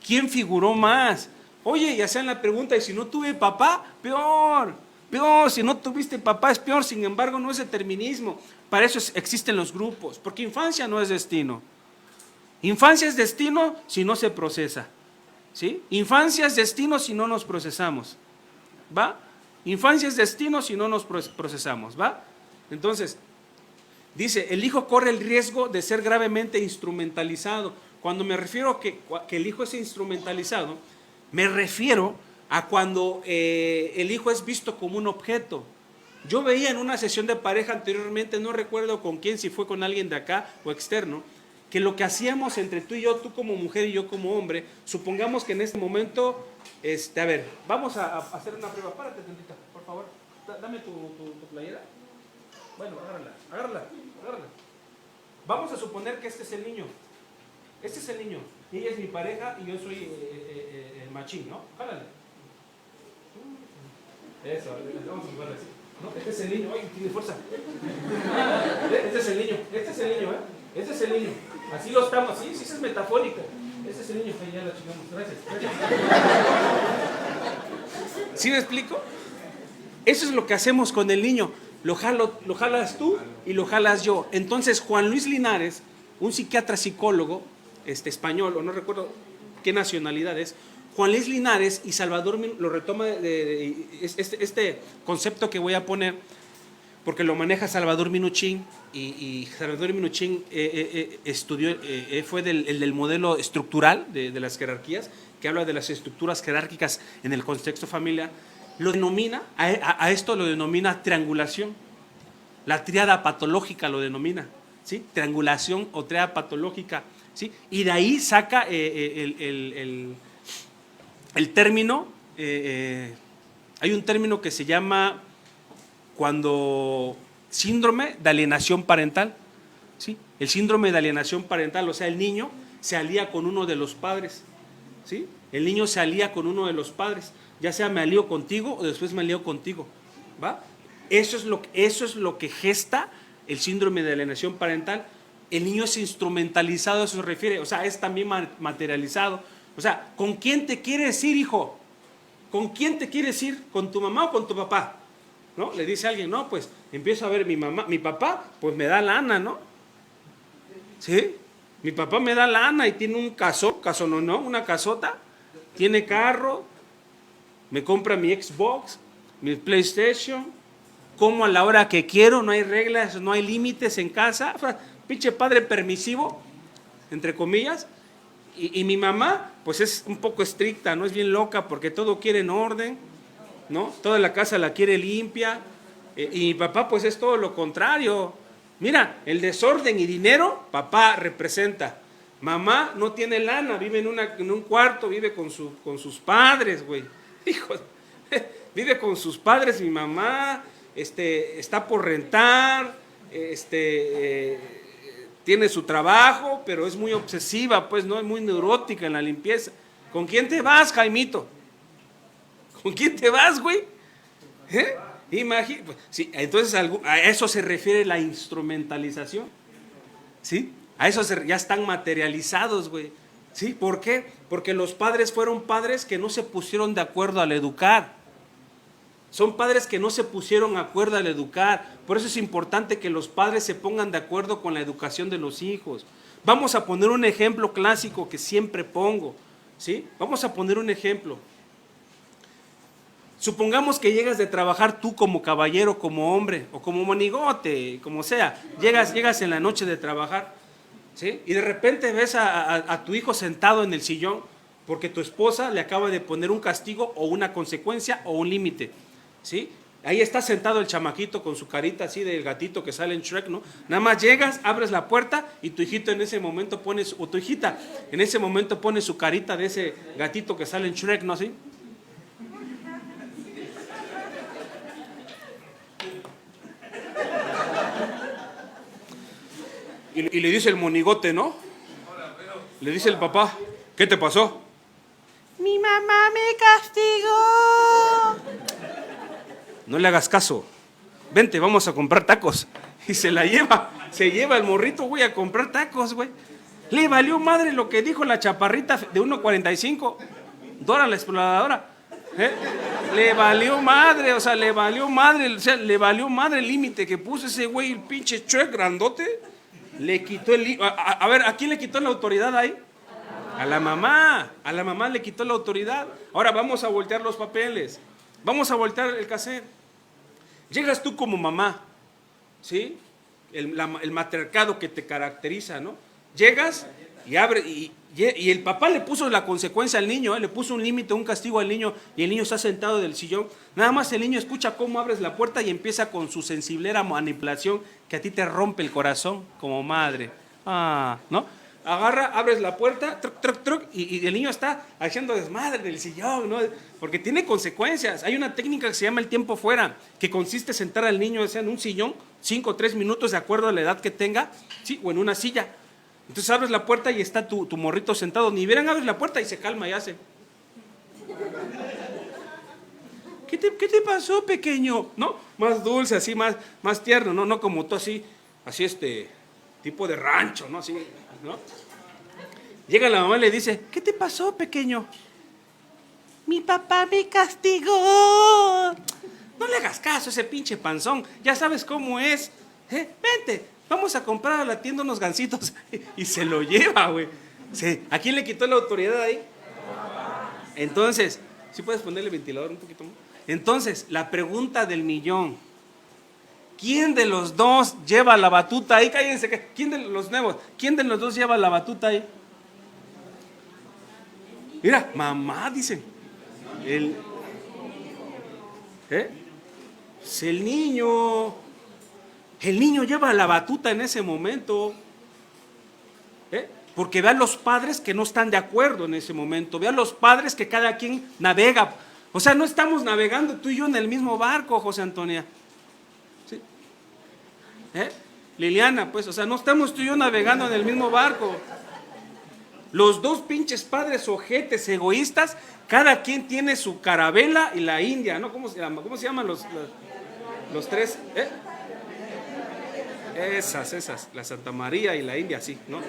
¿Quién figuró más? Oye, y hacían la pregunta, ¿y si no tuve papá? Peor, si no tuviste papá es peor. Sin embargo, no es determinismo. Para eso existen los grupos, porque infancia no es destino. Infancia es destino si no se procesa. ¿Sí? Infancia es destino si no nos procesamos. ¿Va? Infancia es destino si no nos procesamos. ¿Va? Entonces, dice, el hijo corre el riesgo de ser gravemente instrumentalizado. Cuando me refiero a que el hijo es instrumentalizado, me refiero a cuando el hijo es visto como un objeto. Yo veía en una sesión de pareja anteriormente, no recuerdo con quién, si fue con alguien de acá o externo, que lo que hacíamos entre tú y yo, tú como mujer y yo como hombre, supongamos que en este momento, a ver, vamos a hacer una prueba. Párate tantita, por favor. Dame tu playera. Bueno, agárrala. Vamos a suponer que este es el niño. Este es el niño. Ella es mi pareja y yo soy el machín, ¿no? Jálale. Eso, vamos a jugar así. No, este es el niño. Ay, tiene fuerza. Este es el niño, ¿eh? Este es el niño. Así lo estamos, sí, es metafórico. Este es el niño. Ya lo chingamos. Gracias. ¿Sí me explico? Eso es lo que hacemos con el niño. Lo jalas tú y lo jalas yo. Entonces, Juan Luis Linares, un psiquiatra psicólogo español, o no recuerdo qué nacionalidad es, Juan Luis Linares y Salvador lo retoma de este concepto que voy a poner, porque lo maneja Salvador Minuchin, y Salvador Minuchin estudió, fue el del modelo estructural de las jerarquías, que habla de las estructuras jerárquicas en el contexto familiar. Lo denomina, a esto lo denomina triangulación. La tríada patológica lo denomina, ¿sí? Triangulación o tríada patológica, ¿sí? Y de ahí saca el término, hay un término que se llama cuando síndrome de alienación parental, ¿sí? El síndrome de alienación parental, o sea, el niño se alía con uno de los padres, ¿sí? El niño se alía con uno de los padres, ya sea me alío contigo o después me alío contigo, ¿va? Eso es lo que gesta el síndrome de alienación parental. El niño es instrumentalizado, a eso se refiere, o sea, es también materializado. O sea, ¿con quién te quieres ir, hijo? ¿Con quién te quieres ir? ¿Con tu mamá o con tu papá? ¿No? Le dice a alguien, no, pues empiezo a ver mi papá, pues me da lana, ¿no? ¿Sí? Mi papá me da lana y tiene un una casota, tiene carro, me compra mi Xbox, mi PlayStation, como a la hora que quiero, no hay reglas, no hay límites en casa, pinche padre permisivo, entre comillas, y mi mamá, pues es un poco estricta, no es bien loca porque todo quiere en orden, ¿no? Toda la casa la quiere limpia, y mi papá pues es todo lo contrario. Mira, el desorden y dinero, papá representa. Mamá no tiene lana, vive en un cuarto, vive con sus padres, güey. Hijo, vive con sus padres, mi mamá, está por rentar, tiene su trabajo, pero es muy obsesiva, pues, ¿no? Es muy neurótica en la limpieza. ¿Con quién te vas, Jaimito? ¿Con quién te vas, güey? Pues, sí, entonces a eso se refiere la instrumentalización, ¿sí? A eso ya están materializados, güey. ¿Sí? ¿Por qué? Porque los padres fueron padres que no se pusieron de acuerdo al educar. Son padres que no se pusieron de acuerdo al educar. Por eso es importante que los padres se pongan de acuerdo con la educación de los hijos. Vamos a poner un ejemplo clásico que siempre pongo, ¿sí? Vamos a poner un ejemplo. Supongamos que llegas de trabajar tú como caballero, como hombre, o como monigote, como sea. Llegas en la noche de trabajar ¿sí? Y de repente ves a tu hijo sentado en el sillón porque tu esposa le acaba de poner un castigo o una consecuencia o un límite, ¿sí? Ahí está sentado el chamaquito con su carita así del gatito que sale en Shrek, ¿no? Nada más llegas, abres la puerta y tu hijito en ese momento pone, o tu hijita en ese momento pone su carita de ese gatito que sale en Shrek, ¿no? ¿Sí? Y le dice el monigote, ¿no? Le dice el papá, ¿qué te pasó? Mi mamá me castigó. No le hagas caso. Vente, vamos a comprar tacos. Y se la lleva. Se lleva el morrito, güey, a comprar tacos, güey. Le valió madre lo que dijo la chaparrita de 1.45. Dora la exploradora. Le valió madre, o sea, le valió madre. O sea, le valió madre el límite que puso ese güey, el pinche Shrek grandote. Le quitó el... A ver, ¿a quién le quitó la autoridad ahí? A la mamá le quitó la autoridad. Ahora vamos a voltear los papeles. Vamos a voltear el cassette. Llegas tú como mamá, ¿sí? El matriarcado que te caracteriza, ¿no? Llegas y abre y el papá le puso la consecuencia al niño, le puso un límite, un castigo al niño y el niño está sentado del sillón. Nada más el niño escucha cómo abres la puerta y empieza con su sensiblera manipulación que a ti te rompe el corazón como madre. ¿No? Agarra, abres la puerta, truc, truc, truc, y el niño está haciendo desmadre del sillón, ¿no? Porque tiene consecuencias. Hay una técnica que se llama el tiempo fuera, que consiste en sentar al niño en un sillón, 5 o 3 minutos de acuerdo a la edad que tenga, ¿sí? O en una silla. Entonces abres la puerta y está tu morrito sentado. Ni verán, abres la puerta y se calma y hace. ¿Qué te pasó, pequeño? ¿No? Más dulce, así, más tierno, ¿no? No como tú así tipo de rancho, ¿no? Así, ¿no? Llega la mamá y le dice, ¿qué te pasó, pequeño? Mi papá me castigó. No le hagas caso a ese pinche panzón, ya sabes cómo es. Vente, vamos a comprar a la tienda unos gansitos. Y se lo lleva, güey. ¿A quién le quitó la autoridad ahí? Entonces, ¿sí puedes ponerle ventilador un poquito más? Entonces, la pregunta del millón. ¿Quién de los dos lleva la batuta ahí? Cállense. ¿Quién de los nuevos? ¿Quién de los dos lleva la batuta ahí? Mira, mamá, dicen. Es el niño. El niño lleva la batuta en ese momento. Porque ve a los padres que no están de acuerdo en ese momento. Ve a los padres que cada quien navega. O sea, no estamos navegando tú y yo en el mismo barco, José Antonia. ¿Sí? Liliana, pues, o sea, no estamos tú y yo navegando en el mismo barco. Los dos pinches padres ojetes, egoístas, cada quien tiene su carabela y la India, ¿no? ¿Cómo se llaman los tres? Esas, la Santa María y la India, sí, ¿no?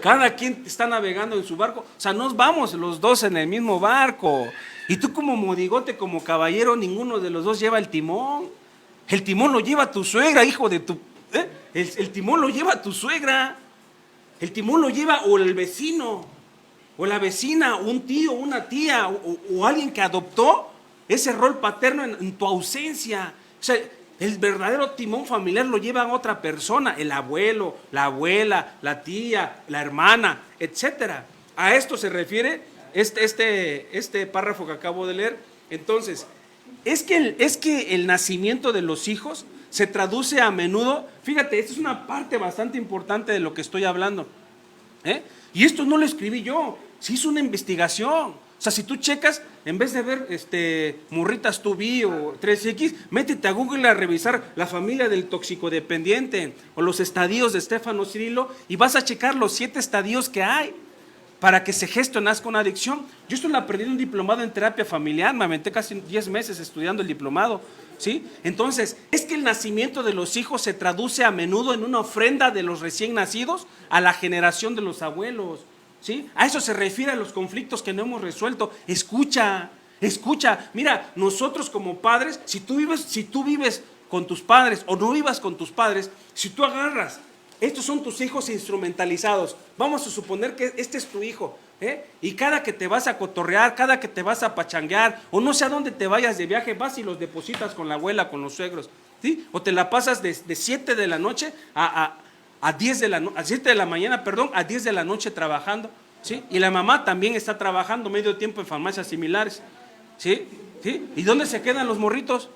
Cada quien está navegando en su barco. O sea, nos vamos los dos en el mismo barco. Y tú como modigote, como caballero, ninguno de los dos lleva el timón. El timón lo lleva tu suegra, hijo de tu... El timón lo lleva tu suegra. El timón lo lleva o el vecino, o la vecina, o un tío, una tía, o alguien que adoptó ese rol paterno en tu ausencia. O sea, el verdadero timón familiar lo lleva a otra persona, el abuelo, la abuela, la tía, la hermana, etcétera. A esto se refiere este párrafo que acabo de leer. Entonces, es que el nacimiento de los hijos se traduce a menudo, fíjate, esta es una parte bastante importante de lo que estoy hablando. Y esto no lo escribí yo, se hizo una investigación. O sea, si tú checas, en vez de ver Morritas 2B o 3X, métete a Google a revisar la familia del toxicodependiente o los estadios de Stefano Cirillo y vas a checar los 7 estadios que hay para que se geste o nazca una adicción. Yo esto lo aprendí en un diplomado en terapia familiar, me aventé casi 10 meses estudiando el diplomado, ¿sí? Entonces, es que el nacimiento de los hijos se traduce a menudo en una ofrenda de los recién nacidos a la generación de los abuelos, ¿sí? A eso se refiere a los conflictos que no hemos resuelto. Escucha, mira, nosotros como padres, si tú vives con tus padres o no vivas con tus padres, si tú agarras, estos son tus hijos instrumentalizados, vamos a suponer que este es tu hijo, y cada que te vas a cotorrear, cada que te vas a pachanguear, o no sé a dónde te vayas de viaje, vas y los depositas con la abuela, con los suegros, ¿sí? O te la pasas de 7 de la noche a a 7 de la mañana, perdón, a 10 de la noche trabajando, ¿sí? Y la mamá también está trabajando medio tiempo en farmacias similares, ¿sí? ¿Sí? ¿Y dónde se quedan los morritos?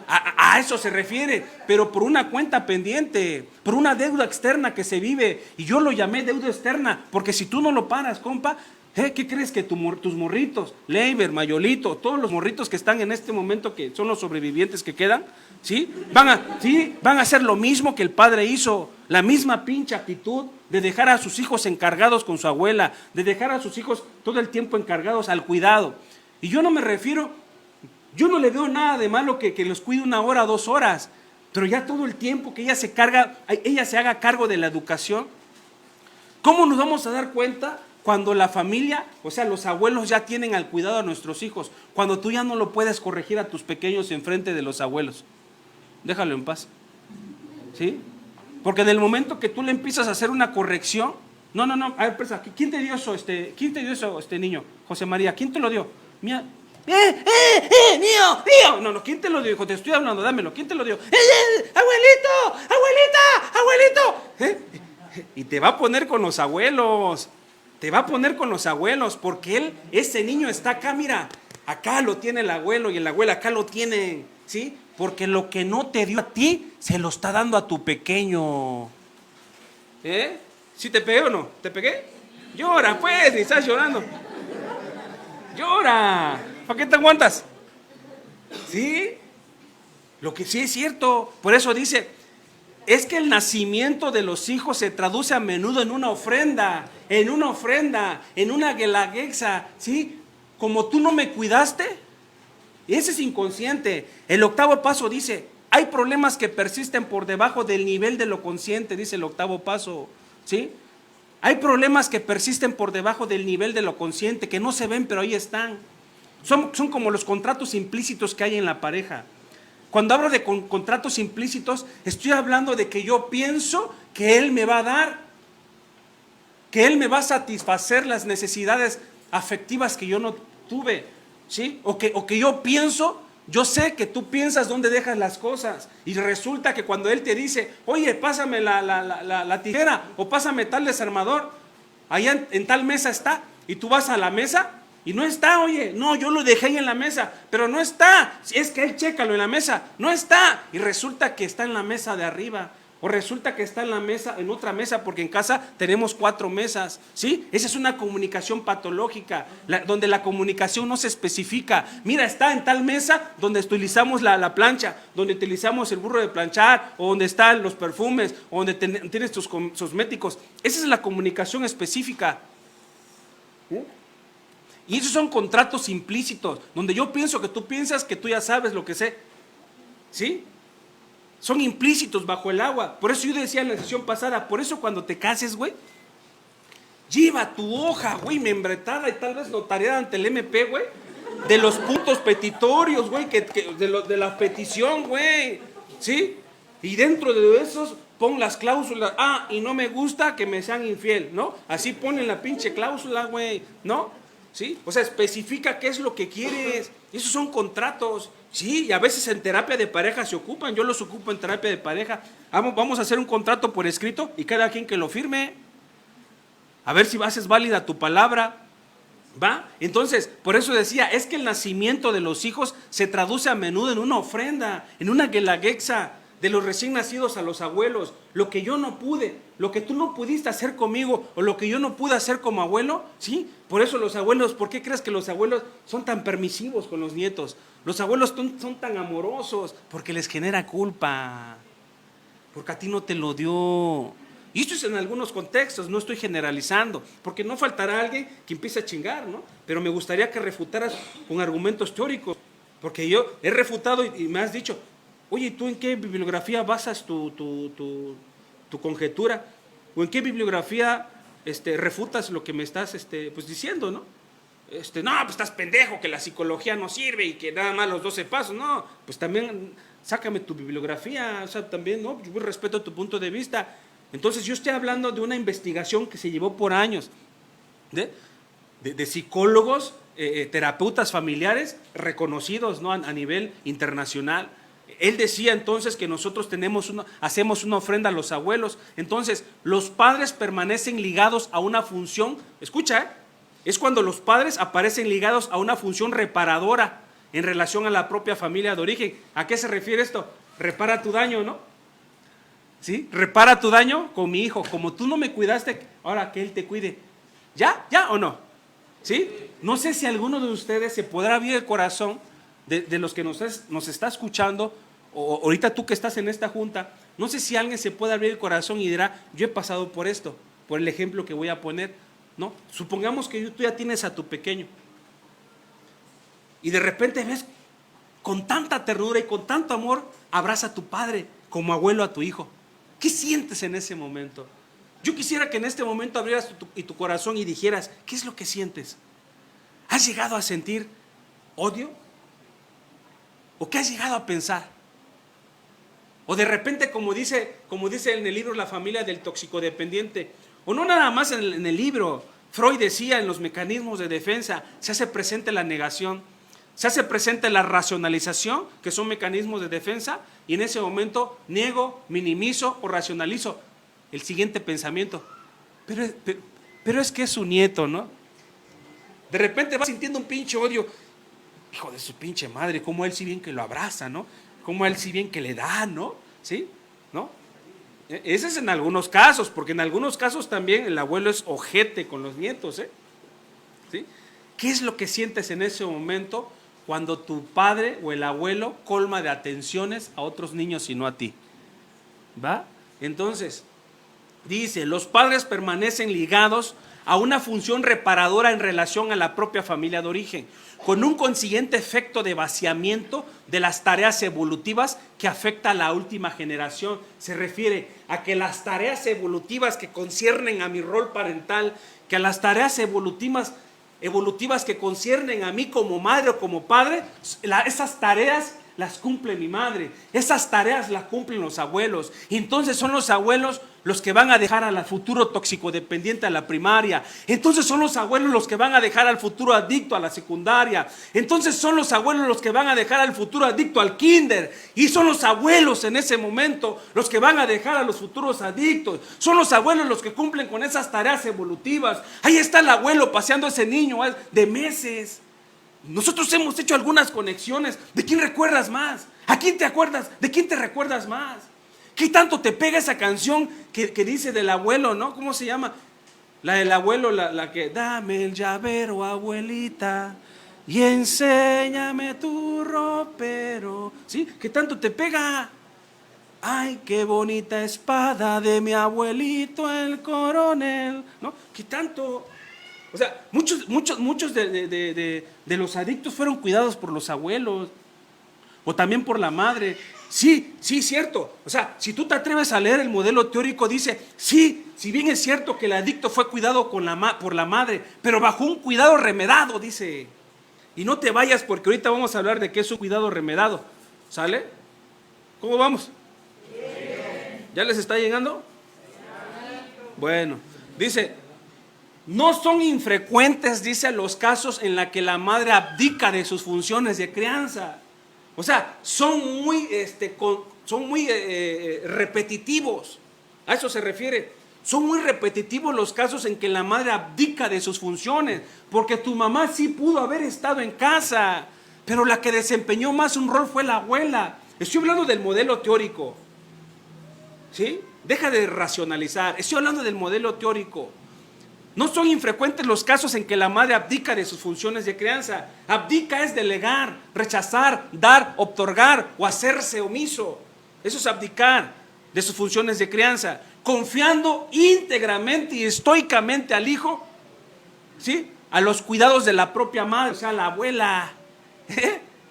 A eso se refiere, pero por una cuenta pendiente, por una deuda externa que se vive, y yo lo llamé deuda externa, porque si tú no lo paras, compa, ¿qué crees que tus morritos, Leiber, Mayolito, todos los morritos que están en este momento, que son los sobrevivientes que quedan, ¿sí? Van a hacer lo mismo que el padre hizo, la misma pinche actitud de dejar a sus hijos encargados con su abuela, de dejar a sus hijos todo el tiempo encargados al cuidado. Y yo no me refiero, yo no le veo nada de malo que los cuide 1 hora, 2 horas, pero ya todo el tiempo que ella se haga cargo de la educación. ¿Cómo nos vamos a dar cuenta cuando la familia, o sea, los abuelos ya tienen al cuidado a nuestros hijos? Cuando tú ya no lo puedes corregir a tus pequeños enfrente de los abuelos. Déjalo en paz, ¿sí? Porque en el momento que tú le empiezas a hacer una corrección, no, a ver, presa, ¿quién te dio eso, niño? José María, ¿quién te lo dio? Mía. Mío. No, ¿quién te lo dio, hijo? Te estoy hablando, dámelo. ¿Quién te lo dio? Abuelito. Y te va a poner con los abuelos. Porque ese niño está acá, mira. Acá lo tiene el abuelo y el abuelo acá lo tiene, ¿sí? Porque lo que no te dio a ti, se lo está dando a tu pequeño. ¿Sí te pegué o no? ¿Te pegué? Llora, pues, ni estás llorando. Llora. ¿Para qué te aguantas? ¿Sí? Lo que sí es cierto. Por eso dice, es que el nacimiento de los hijos se traduce a menudo en una ofrenda, en una guelaguetza, ¿sí? Como tú no me cuidaste, ese es inconsciente. El 8º paso dice, hay problemas que persisten por debajo del nivel de lo consciente, dice el 8º paso, ¿sí? Hay problemas que persisten por debajo del nivel de lo consciente, que no se ven, pero ahí están. Son como los contratos implícitos que hay en la pareja. Cuando hablo de contratos implícitos, estoy hablando de que yo pienso que él me va a dar, que él me va a satisfacer las necesidades afectivas que yo no tuve, ¿sí? O que yo pienso, yo sé que tú piensas dónde dejas las cosas, y resulta que cuando él te dice, oye, pásame la tijera, o pásame tal desarmador, allá en tal mesa está, y tú vas a la mesa, y no está, oye, no, yo lo dejé ahí en la mesa, pero no está, es que él chécalo en la mesa, no está, y resulta que está en la mesa de arriba, o resulta que está en otra mesa, porque en casa tenemos 4 mesas, ¿sí? Esa es una comunicación patológica, donde la comunicación no se especifica. Mira, está en tal mesa donde utilizamos la plancha, donde utilizamos el burro de planchar, o donde están los perfumes, o donde tienes tus cosméticos. Esa es la comunicación específica. Y esos son contratos implícitos, donde yo pienso que tú piensas que tú ya sabes lo que sé, ¿sí? Son implícitos bajo el agua. Por eso yo decía en la sesión pasada, por eso cuando te cases, güey, lleva tu hoja, güey, membretada y tal vez notariada ante el MP, güey, de los puntos petitorios, güey, de la petición, güey, ¿sí? Y dentro de esos pon las cláusulas, y no me gusta que me sean infiel, ¿no? Así ponen la pinche cláusula, güey, ¿no? ¿Sí? O sea, especifica qué es lo que quieres. Esos son contratos. Sí, y a veces en terapia de pareja se ocupan. Yo los ocupo en terapia de pareja. Vamos a hacer un contrato por escrito y cada quien que lo firme. A ver si haces válida tu palabra. ¿Va? Entonces, por eso decía, es que el nacimiento de los hijos se traduce a menudo en una ofrenda, en una guelaguetza de los recién nacidos a los abuelos. Lo que yo no pude, lo que tú no pudiste hacer conmigo, o lo que yo no pude hacer como abuelo, ¿sí? Por eso los abuelos, ¿por qué crees que los abuelos son tan permisivos con los nietos? Los abuelos son tan amorosos, porque les genera culpa, porque a ti no te lo dio. Y esto es en algunos contextos, no estoy generalizando, porque no faltará alguien que empiece a chingar, ¿no? Pero me gustaría que refutaras con argumentos teóricos, porque yo he refutado y me has dicho, oye, ¿tú en qué bibliografía basas tu conjetura? ¿O en qué bibliografía refutas lo que me estás pues diciendo, ¿no? No, pues estás pendejo, que la psicología no sirve y que nada más los 12 pasos. No, pues también sácame tu bibliografía, o sea, también, ¿no? Yo respeto tu punto de vista. Entonces yo estoy hablando de una investigación que se llevó por años, de psicólogos, terapeutas familiares reconocidos, ¿no? A nivel internacional. Él decía entonces que nosotros hacemos una ofrenda a los abuelos. Entonces, los padres permanecen ligados a una función. Escucha, es cuando los padres aparecen ligados a una función reparadora en relación a la propia familia de origen. ¿A qué se refiere esto? Repara tu daño, ¿no? ¿Sí? Repara tu daño con mi hijo. Como tú no me cuidaste, ahora que él te cuide. ¿Ya? ¿Ya o no? ¿Sí? No sé si alguno de ustedes se podrá abrir el corazón de los que nos está escuchando, o ahorita tú que estás en esta junta, no sé si alguien se puede abrir el corazón y dirá, yo he pasado por esto, por el ejemplo que voy a poner, ¿no? Supongamos que tú ya tienes a tu pequeño y de repente ves con tanta ternura y con tanto amor, abraza a tu padre como abuelo a tu hijo. ¿Qué sientes en ese momento? Yo quisiera que en este momento abrieras tu corazón y dijeras, ¿qué es lo que sientes? ¿Has llegado a sentir odio? ¿O qué has llegado a pensar? O de repente, como dice en el libro La familia del toxicodependiente, o no nada más en el libro, Freud decía en los mecanismos de defensa, se hace presente la negación, se hace presente la racionalización, que son mecanismos de defensa, y en ese momento niego, minimizo o racionalizo el siguiente pensamiento. Pero es que es su nieto, ¿no? De repente va sintiendo un pinche odio. Hijo de su pinche madre, como él sí bien que lo abraza, ¿no? Como él sí bien que le da, ¿no? ¿Sí? ¿No? Ese es en algunos casos, porque en algunos casos también el abuelo es ojete con los nietos, ¿eh? ¿Sí? ¿Qué es lo que sientes en ese momento cuando tu padre o el abuelo colma de atenciones a otros niños y no a ti? ¿Va? Entonces, dice, los padres permanecen ligados a una función reparadora en relación a la propia familia de origen, con un consiguiente efecto de vaciamiento de las tareas evolutivas que afecta a la última generación. Se refiere a que las tareas evolutivas que conciernen a mi rol parental, que a las tareas evolutivas que conciernen a mí como madre o como padre, esas tareas las cumple mi madre, esas tareas las cumplen los abuelos, y entonces son los abuelos los que van a dejar al futuro toxicodependiente a la primaria, entonces son los abuelos los que van a dejar al futuro adicto a la secundaria, entonces son los abuelos los que van a dejar al futuro adicto al kinder, y son los abuelos en ese momento los que van a dejar a los futuros adictos, son los abuelos los que cumplen con esas tareas evolutivas. Ahí está el abuelo paseando a ese niño de meses. Nosotros hemos hecho algunas conexiones. ¿De quién recuerdas más? ¿A quién te acuerdas? ¿De quién te recuerdas más? ¿Qué tanto te pega esa canción que dice del abuelo, ¿no? ¿Cómo se llama? La del abuelo, la que, dame el llavero, abuelita, y enséñame tu ropero. ¿Sí? ¿Qué tanto te pega? Ay, qué bonita espada de mi abuelito el coronel, ¿no? ¿Qué tanto? O sea, muchos de los adictos fueron cuidados por los abuelos o también por la madre. Sí, cierto. O sea, si tú te atreves a leer el modelo teórico, dice, sí, si bien es cierto que el adicto fue cuidado por la madre, pero bajo un cuidado remedado, dice. Y no te vayas porque ahorita vamos a hablar de qué es un cuidado remedado. ¿Sale? ¿Cómo vamos? Bien. ¿Ya les está llegando? Bueno, dice... No son infrecuentes, dice, los casos en la que la madre abdica de sus funciones de crianza. O sea, son muy repetitivos. A eso se refiere. Son muy repetitivos los casos en que la madre abdica de sus funciones, porque tu mamá sí pudo haber estado en casa, pero la que desempeñó más un rol fue la abuela. Estoy hablando del modelo teórico. ¿Sí? Deja de racionalizar. Estoy hablando del modelo teórico. No son infrecuentes los casos en que la madre abdica de sus funciones de crianza. Abdica es delegar, rechazar, dar, otorgar o hacerse omiso. Eso es abdicar de sus funciones de crianza, confiando íntegramente y estoicamente al hijo, ¿sí?, a los cuidados de la propia madre, o sea, la abuela.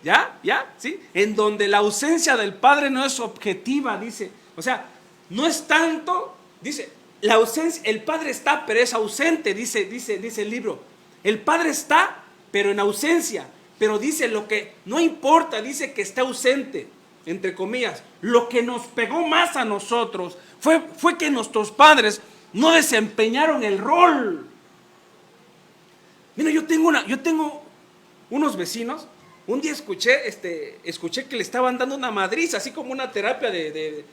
¿Ya? ¿Sí? En donde la ausencia del padre no es objetiva, dice. O sea, no es tanto, dice... La ausencia, el padre está, pero es ausente, dice el libro. El padre está, pero en ausencia. Pero dice lo que no importa, dice que está ausente, entre comillas. Lo que nos pegó más a nosotros fue que nuestros padres no desempeñaron el rol. Mira, yo tengo unos vecinos un día escuché que le estaban dando una madriza, así como una terapia de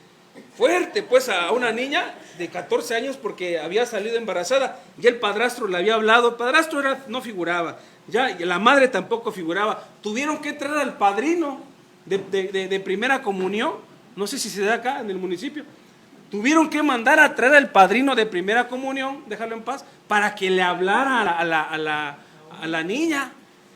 fuerte, pues, a una niña de 14 años porque había salido embarazada. Ya el padrastro le había hablado, el padrastro no figuraba, ya la madre tampoco figuraba. Tuvieron que traer al padrino de primera comunión, no sé si se da acá en el municipio. Tuvieron que mandar a traer al padrino de primera comunión, déjalo en paz, para que le hablara a la niña.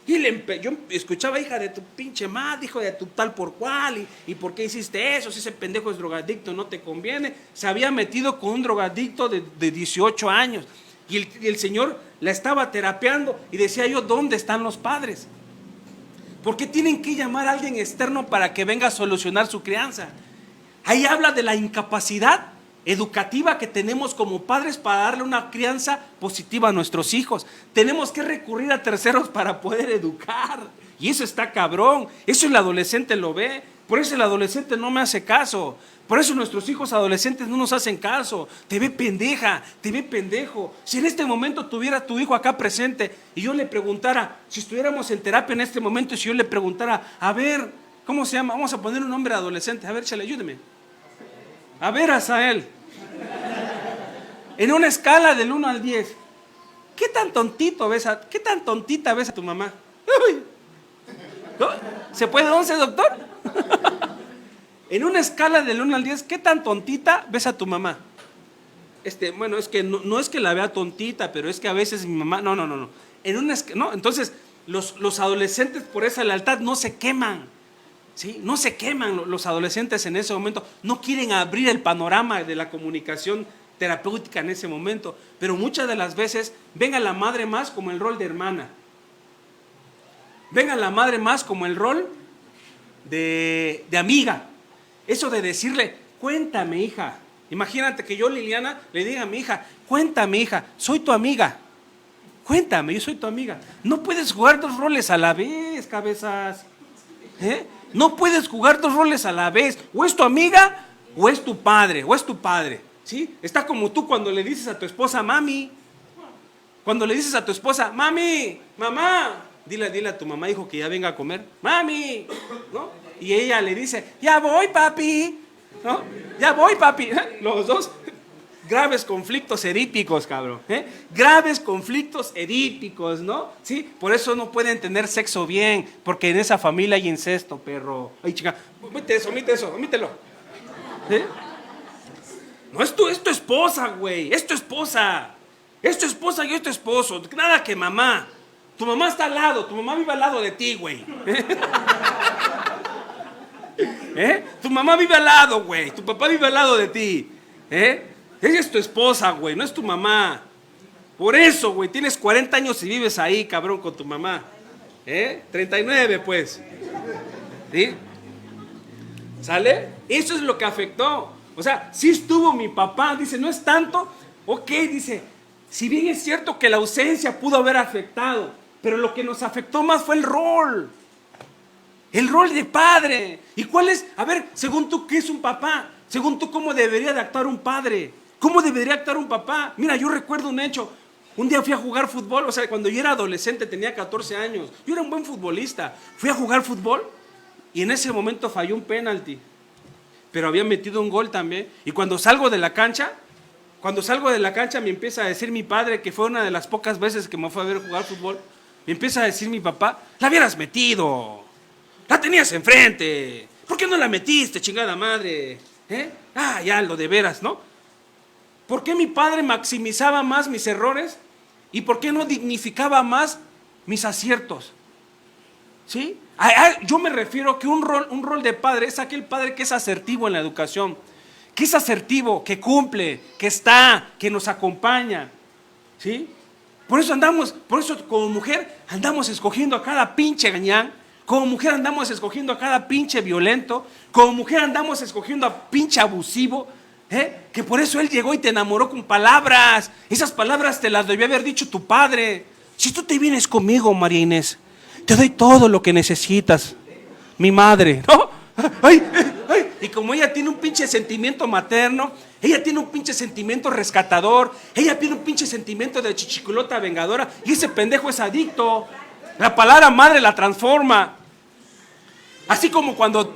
Y yo escuchaba, hija de tu pinche madre, hijo de tu tal por cual, y ¿por qué hiciste eso? Si ese pendejo es drogadicto, no te conviene. Se había metido con un drogadicto de 18 años. Y el señor la estaba terapeando y decía yo, ¿dónde están los padres? ¿Por qué tienen que llamar a alguien externo para que venga a solucionar su crianza? Ahí habla de la incapacidad educativa que tenemos como padres para darle una crianza positiva a nuestros hijos. Tenemos que recurrir a terceros para poder educar. Y eso está cabrón. Eso el adolescente lo ve. Por eso el adolescente no me hace caso. Por eso nuestros hijos adolescentes no nos hacen caso. Te ve pendeja, te ve pendejo. Si en este momento tuviera tu hijo acá presente y yo le preguntara, si estuviéramos en terapia en este momento, y si yo le preguntara, a ver, ¿cómo se llama? Vamos a poner un nombre adolescente. A ver, chale, ayúdeme. A ver, Asael. En una escala del 1 al 10, ¿qué tan tontita ves a tu mamá? Uy. ¿No? ¿Se puede 11, doctor? En una escala del 1 al 10, ¿qué tan tontita ves a tu mamá? Bueno, es que no es que la vea tontita, pero es que a veces mi mamá, no. No, entonces los adolescentes por esa lealtad no se queman. ¿Sí? No se queman los adolescentes en ese momento, no quieren abrir el panorama de la comunicación terapéutica en ese momento, pero muchas de las veces ven a la madre más como el rol de hermana, ven a la madre más como el rol de amiga, eso de decirle, cuéntame hija, imagínate que yo Liliana le diga a mi hija, cuéntame hija, soy tu amiga, cuéntame, yo soy tu amiga, no puedes jugar dos roles a la vez, cabezas, no puedes jugar dos roles a la vez, o es tu amiga o es tu padre, ¿sí? Está como tú cuando le dices a tu esposa, mami, cuando le dices a tu esposa, mami, mamá, dile a tu mamá, hijo, que ya venga a comer, mami, ¿no? Y ella le dice, ya voy, papi, ¿no? Ya voy, papi, los dos, graves conflictos edípicos, cabrón, graves conflictos edípicos, ¿no? ¿Sí? Por eso no pueden tener sexo bien, porque en esa familia hay incesto, perro. Ay, chica, omite eso, omítelo. No, es tu esposa, güey, es tu esposa y es tu esposo, nada que mamá. Tu mamá está al lado, tu mamá vive al lado de ti, güey. Tu mamá vive al lado, güey, tu papá vive al lado de ti, Ella es tu esposa, güey, no es tu mamá. Por eso, güey, tienes 40 años y vives ahí, cabrón, con tu mamá. 39, pues. ¿Sí? ¿Sale? Eso es lo que afectó. O sea, sí estuvo mi papá, dice, no es tanto. Ok, dice, si bien es cierto que la ausencia pudo haber afectado, pero lo que nos afectó más fue el rol de padre. ¿Y cuál es? A ver, según tú, ¿qué es un papá? Según tú, ¿cómo debería de actuar un padre? ¿Cómo debería actuar un papá? Mira, yo recuerdo un hecho. Un día fui a jugar fútbol, o sea, cuando yo era adolescente, tenía 14 años. Yo era un buen futbolista. Fui a jugar fútbol y en ese momento falló un penalti. Pero había metido un gol también. Y cuando salgo de la cancha, me empieza a decir mi padre, que fue una de las pocas veces que me fue a ver jugar fútbol, me empieza a decir mi papá, la hubieras metido. La tenías enfrente. ¿Por qué no la metiste, chingada madre? Ya, lo de veras, ¿no? ¿Por qué mi padre maximizaba más mis errores? ¿Y por qué no dignificaba más mis aciertos? ¿Sí? Yo me refiero que un rol de padre es aquel padre que es asertivo en la educación, que es asertivo, que cumple, que está, que nos acompaña. ¿Sí? Por eso como mujer andamos escogiendo a cada pinche gañán, como mujer andamos escogiendo a cada pinche violento, como mujer andamos escogiendo a pinche abusivo, que por eso él llegó y te enamoró con palabras. Esas palabras te las debió haber dicho tu padre. Si tú te vienes conmigo, María Inés, te doy todo lo que necesitas, mi madre, ¿no? Y como ella tiene un pinche sentimiento materno, ella tiene un pinche sentimiento rescatador, ella tiene un pinche sentimiento de chichiculota vengadora, y ese pendejo es adicto. La palabra madre la transforma. Así como cuando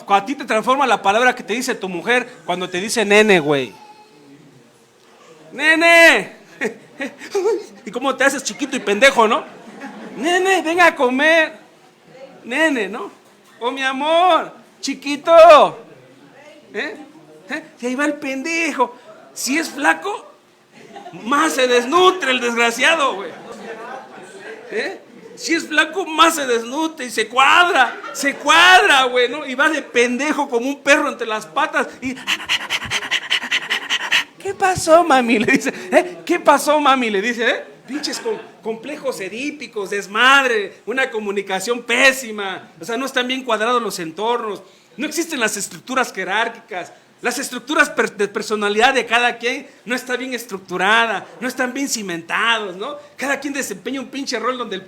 a ti te transforma la palabra que te dice tu mujer, cuando te dice nene, güey. Nene. Y cómo te haces chiquito y pendejo, ¿no? Nene, ven a comer. Nene, ¿no? Oh, mi amor, chiquito. Y ahí va el pendejo. Si es flaco, más se desnutre el desgraciado, güey. Si es flaco, más se desnutre y se cuadra, güey, ¿no? Y va de pendejo como un perro entre las patas y... ¿Qué pasó, mami? Le dice, ¿qué pasó, mami? Le dice, pinches complejos edípicos, desmadre, una comunicación pésima, o sea, no están bien cuadrados los entornos, no existen las estructuras jerárquicas, las estructuras de personalidad de cada quien no está bien estructurada, no están bien cimentados, ¿no? Cada quien desempeña un pinche rol donde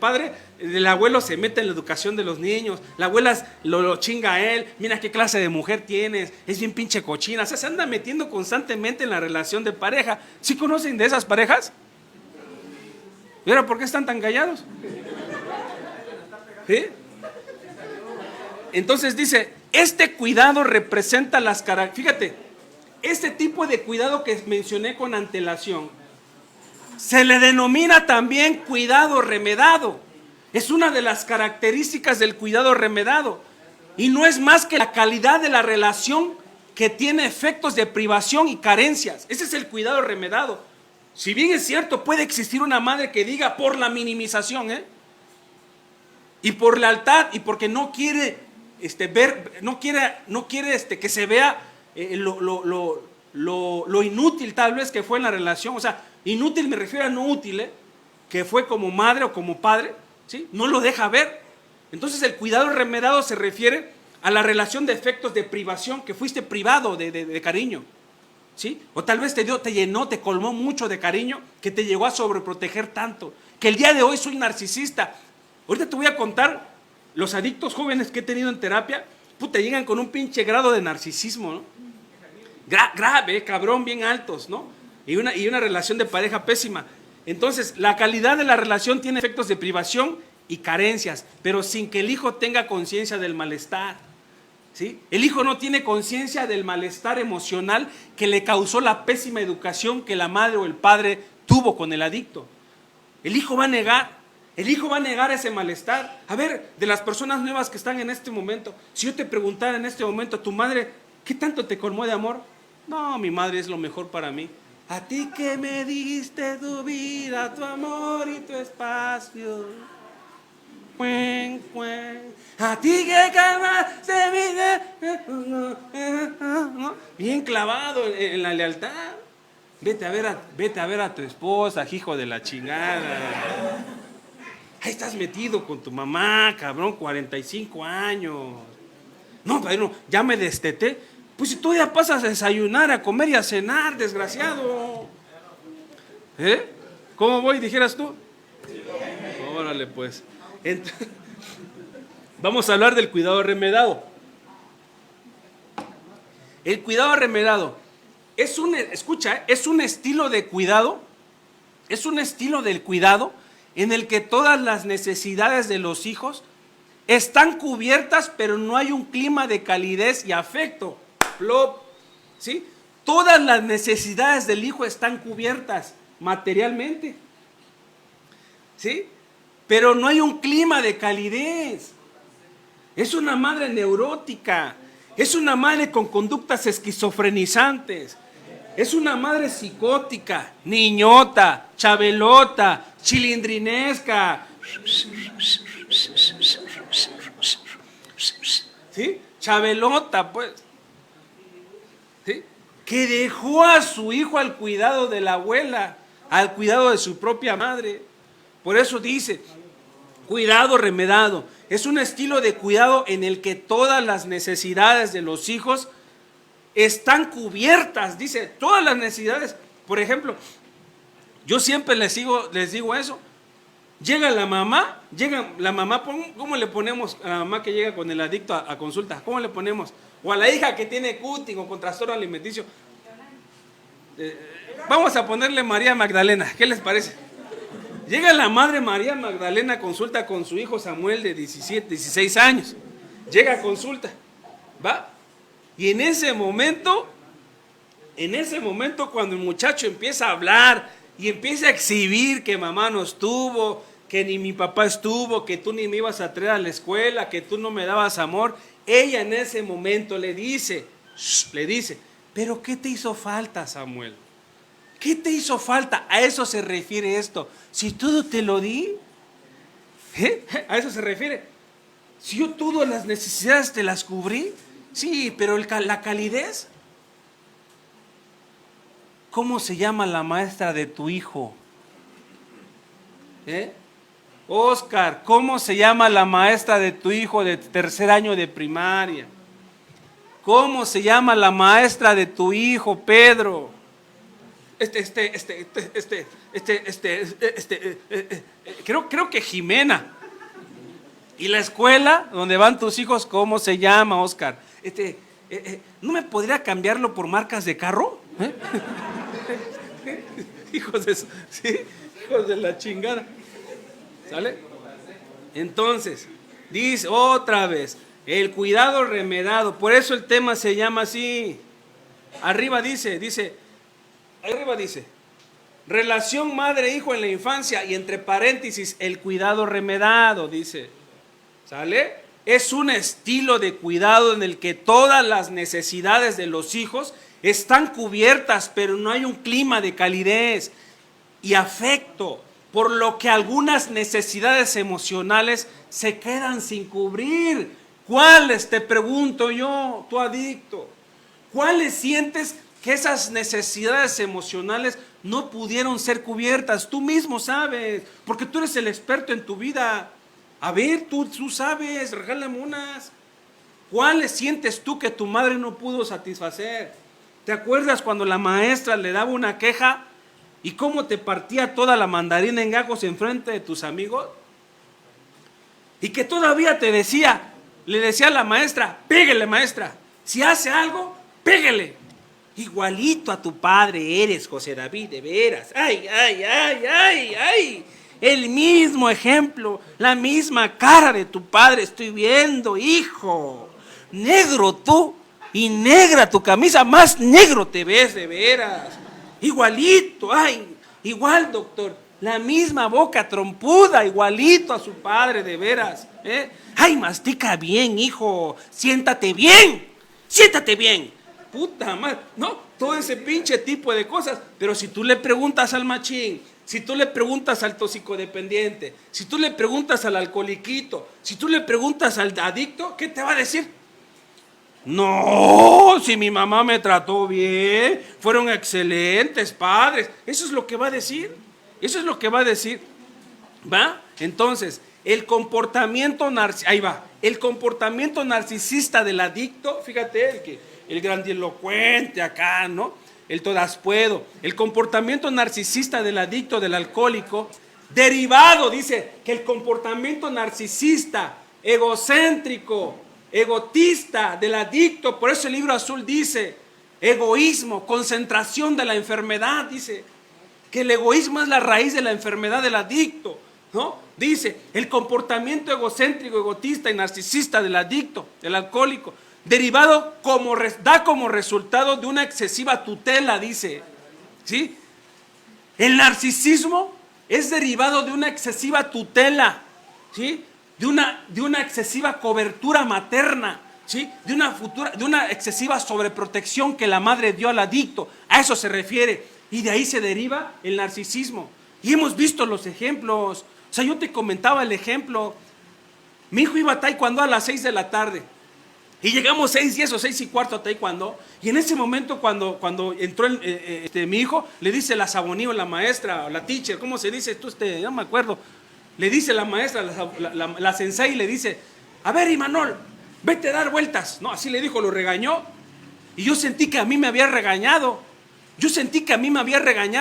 el abuelo se mete en la educación de los niños, la abuela lo chinga a él, mira qué clase de mujer tienes, es bien pinche cochina, o sea, se anda metiendo constantemente en la relación de pareja. ¿Sí conocen de esas parejas? ¿Y ahora por qué están tan callados? ¿Sí? Entonces dice, este cuidado representa las características. Fíjate, este tipo de cuidado que mencioné con antelación se le denomina también cuidado remedado. Es una de las características del cuidado remedado. Y no es más que la calidad de la relación que tiene efectos de privación y carencias. Ese es el cuidado remedado. Si bien es cierto, puede existir una madre que diga por la minimización, y por lealtad, y porque no quiere no quiere que se vea lo inútil tal vez que fue en la relación. O sea, inútil me refiero a no útil, que fue como madre o como padre, ¿sí? No lo deja ver. Entonces el cuidado remedado se refiere a la relación de efectos de privación, que fuiste privado de cariño, ¿sí? O tal vez te llenó, te colmó mucho de cariño, que te llegó a sobreproteger tanto, que el día de hoy soy narcisista. Ahorita te voy a contar. Los adictos jóvenes que he tenido en terapia, puta, llegan con un pinche grado de narcisismo, ¿no? Grave, cabrón, bien altos, ¿no? Y una relación de pareja pésima. Entonces, la calidad de la relación tiene efectos de privación y carencias, pero sin que el hijo tenga conciencia del malestar, ¿sí? El hijo no tiene conciencia del malestar emocional que le causó la pésima educación que la madre o el padre tuvo con el adicto. El hijo va a negar. El hijo va a negar ese malestar. A ver, de las personas nuevas que están en este momento, si yo te preguntara en este momento, ¿tu madre qué tanto te colmó de amor? No, mi madre es lo mejor para mí. A ti que me diste tu vida, tu amor y tu espacio. A ti que calmaste mi vida. Bien clavado en la lealtad. Vete a ver a tu esposa, hijo de la chingada. Ahí estás metido con tu mamá, cabrón, 45 años. No, padrino, ya me desteté. Pues si tú ya pasas a desayunar, a comer y a cenar, desgraciado. ¿Cómo voy, dijeras tú? Órale, pues. Entonces, vamos a hablar del cuidado remedado. El cuidado remedado es un estilo de cuidado, es un estilo del cuidado en el que todas las necesidades de los hijos están cubiertas, pero no hay un clima de calidez y afecto. ¿Sí? Todas las necesidades del hijo están cubiertas materialmente, ¿sí? Pero no hay un clima de calidez. Es una madre neurótica, es una madre con conductas esquizofrenizantes, es una madre psicótica, niñota, chabelota, chilindrinesca. ¿Sí? Chabelota, pues. ¿Sí? Que dejó a su hijo al cuidado de la abuela, al cuidado de su propia madre. Por eso dice, cuidado remedado. Es un estilo de cuidado en el que todas las necesidades de los hijos están cubiertas, dice, todas las necesidades. Por ejemplo, yo siempre les digo eso. Llega la mamá, ¿cómo le ponemos a la mamá que llega con el adicto a consulta? ¿Cómo le ponemos? O a la hija que tiene cutting o con trastorno alimenticio. Vamos a ponerle María Magdalena, ¿qué les parece? Llega la madre María Magdalena a consulta con su hijo Samuel de 16 años. llega a consulta, ¿va? Y en ese momento cuando el muchacho empieza a hablar y empieza a exhibir que mamá no estuvo, que ni mi papá estuvo, que tú ni me ibas a traer a la escuela, que tú no me dabas amor, ella en ese momento le dice, pero ¿qué te hizo falta, Samuel? ¿Qué te hizo falta? A eso se refiere esto. Si todo te lo di, a eso se refiere. Si yo todas las necesidades te las cubrí, sí, pero la calidez. ¿Cómo se llama la maestra de tu hijo? Oscar, ¿cómo se llama la maestra de tu hijo de tercer año de primaria? ¿Cómo se llama la maestra de tu hijo, Pedro? Creo que Jimena. ¿Y la escuela donde van tus hijos, cómo se llama, Oscar? ¿No me podría cambiarlo por marcas de carro? Hijos de, ¿sí? Hijos de la chingada. ¿Sale? Entonces, dice otra vez, el cuidado remedado. Por eso el tema se llama así. Arriba dice, relación madre-hijo en la infancia y entre paréntesis, el cuidado remedado, dice. ¿Sale? Es un estilo de cuidado en el que todas las necesidades de los hijos están cubiertas, pero no hay un clima de calidez y afecto, por lo que algunas necesidades emocionales se quedan sin cubrir. ¿Cuáles? Te pregunto yo, tu adicto. ¿Cuáles sientes que esas necesidades emocionales no pudieron ser cubiertas? Tú mismo sabes, porque tú eres el experto en tu vida. A ver, tú sabes, regálame unas. ¿Cuáles sientes tú que tu madre no pudo satisfacer? ¿Te acuerdas cuando la maestra le daba una queja y cómo te partía toda la mandarina en gajos enfrente de tus amigos? Y que todavía le decía a la maestra, pégale, maestra, si hace algo, pégale. Igualito a tu padre eres, José David, de veras. Ay. El mismo ejemplo, la misma cara de tu padre estoy viendo, hijo. Negro tú y negra tu camisa, más negro te ves, de veras. Igualito, igual, doctor. La misma boca trompuda, igualito a su padre, de veras. Mastica bien, hijo. Siéntate bien. Puta madre, no, todo ese pinche tipo de cosas. Pero si tú le preguntas al machín, si tú le preguntas al toxicodependiente, si tú le preguntas al alcoholiquito, si tú le preguntas al adicto, ¿qué te va a decir? No, si mi mamá me trató bien, fueron excelentes padres. Eso es lo que va a decir. ¿Va? Entonces, el comportamiento narcisista del adicto, fíjate, el grandilocuente acá, ¿no? El todaspuedo, el comportamiento narcisista del adicto, del alcohólico, derivado, dice, que el comportamiento narcisista, egocéntrico, egotista del adicto, por eso el libro azul dice, egoísmo, concentración de la enfermedad, dice, que el egoísmo es la raíz de la enfermedad del adicto, ¿no? Dice, el comportamiento egocéntrico, egotista y narcisista del adicto, del alcohólico, derivado da como resultado de una excesiva tutela, dice, ¿sí? El narcisismo es derivado de una excesiva tutela, ¿sí? De una excesiva cobertura materna, ¿sí? De una excesiva sobreprotección que la madre dio al adicto. A eso se refiere. Y de ahí se deriva el narcisismo. Y hemos visto los ejemplos. O sea, yo te comentaba el ejemplo. Mi hijo iba a taekwondo a las 6 de la tarde. Y llegamos 6:10 o 6:15 a taekwondo. Y en ese momento cuando entró mi hijo, le dice la sabonío, la maestra, o la teacher, ¿cómo se dice esto? No me acuerdo. Le dice la maestra, la sensei, le dice, a ver, Imanol, vete a dar vueltas. No, así le dijo, lo regañó. Y yo sentí que a mí me había regañado.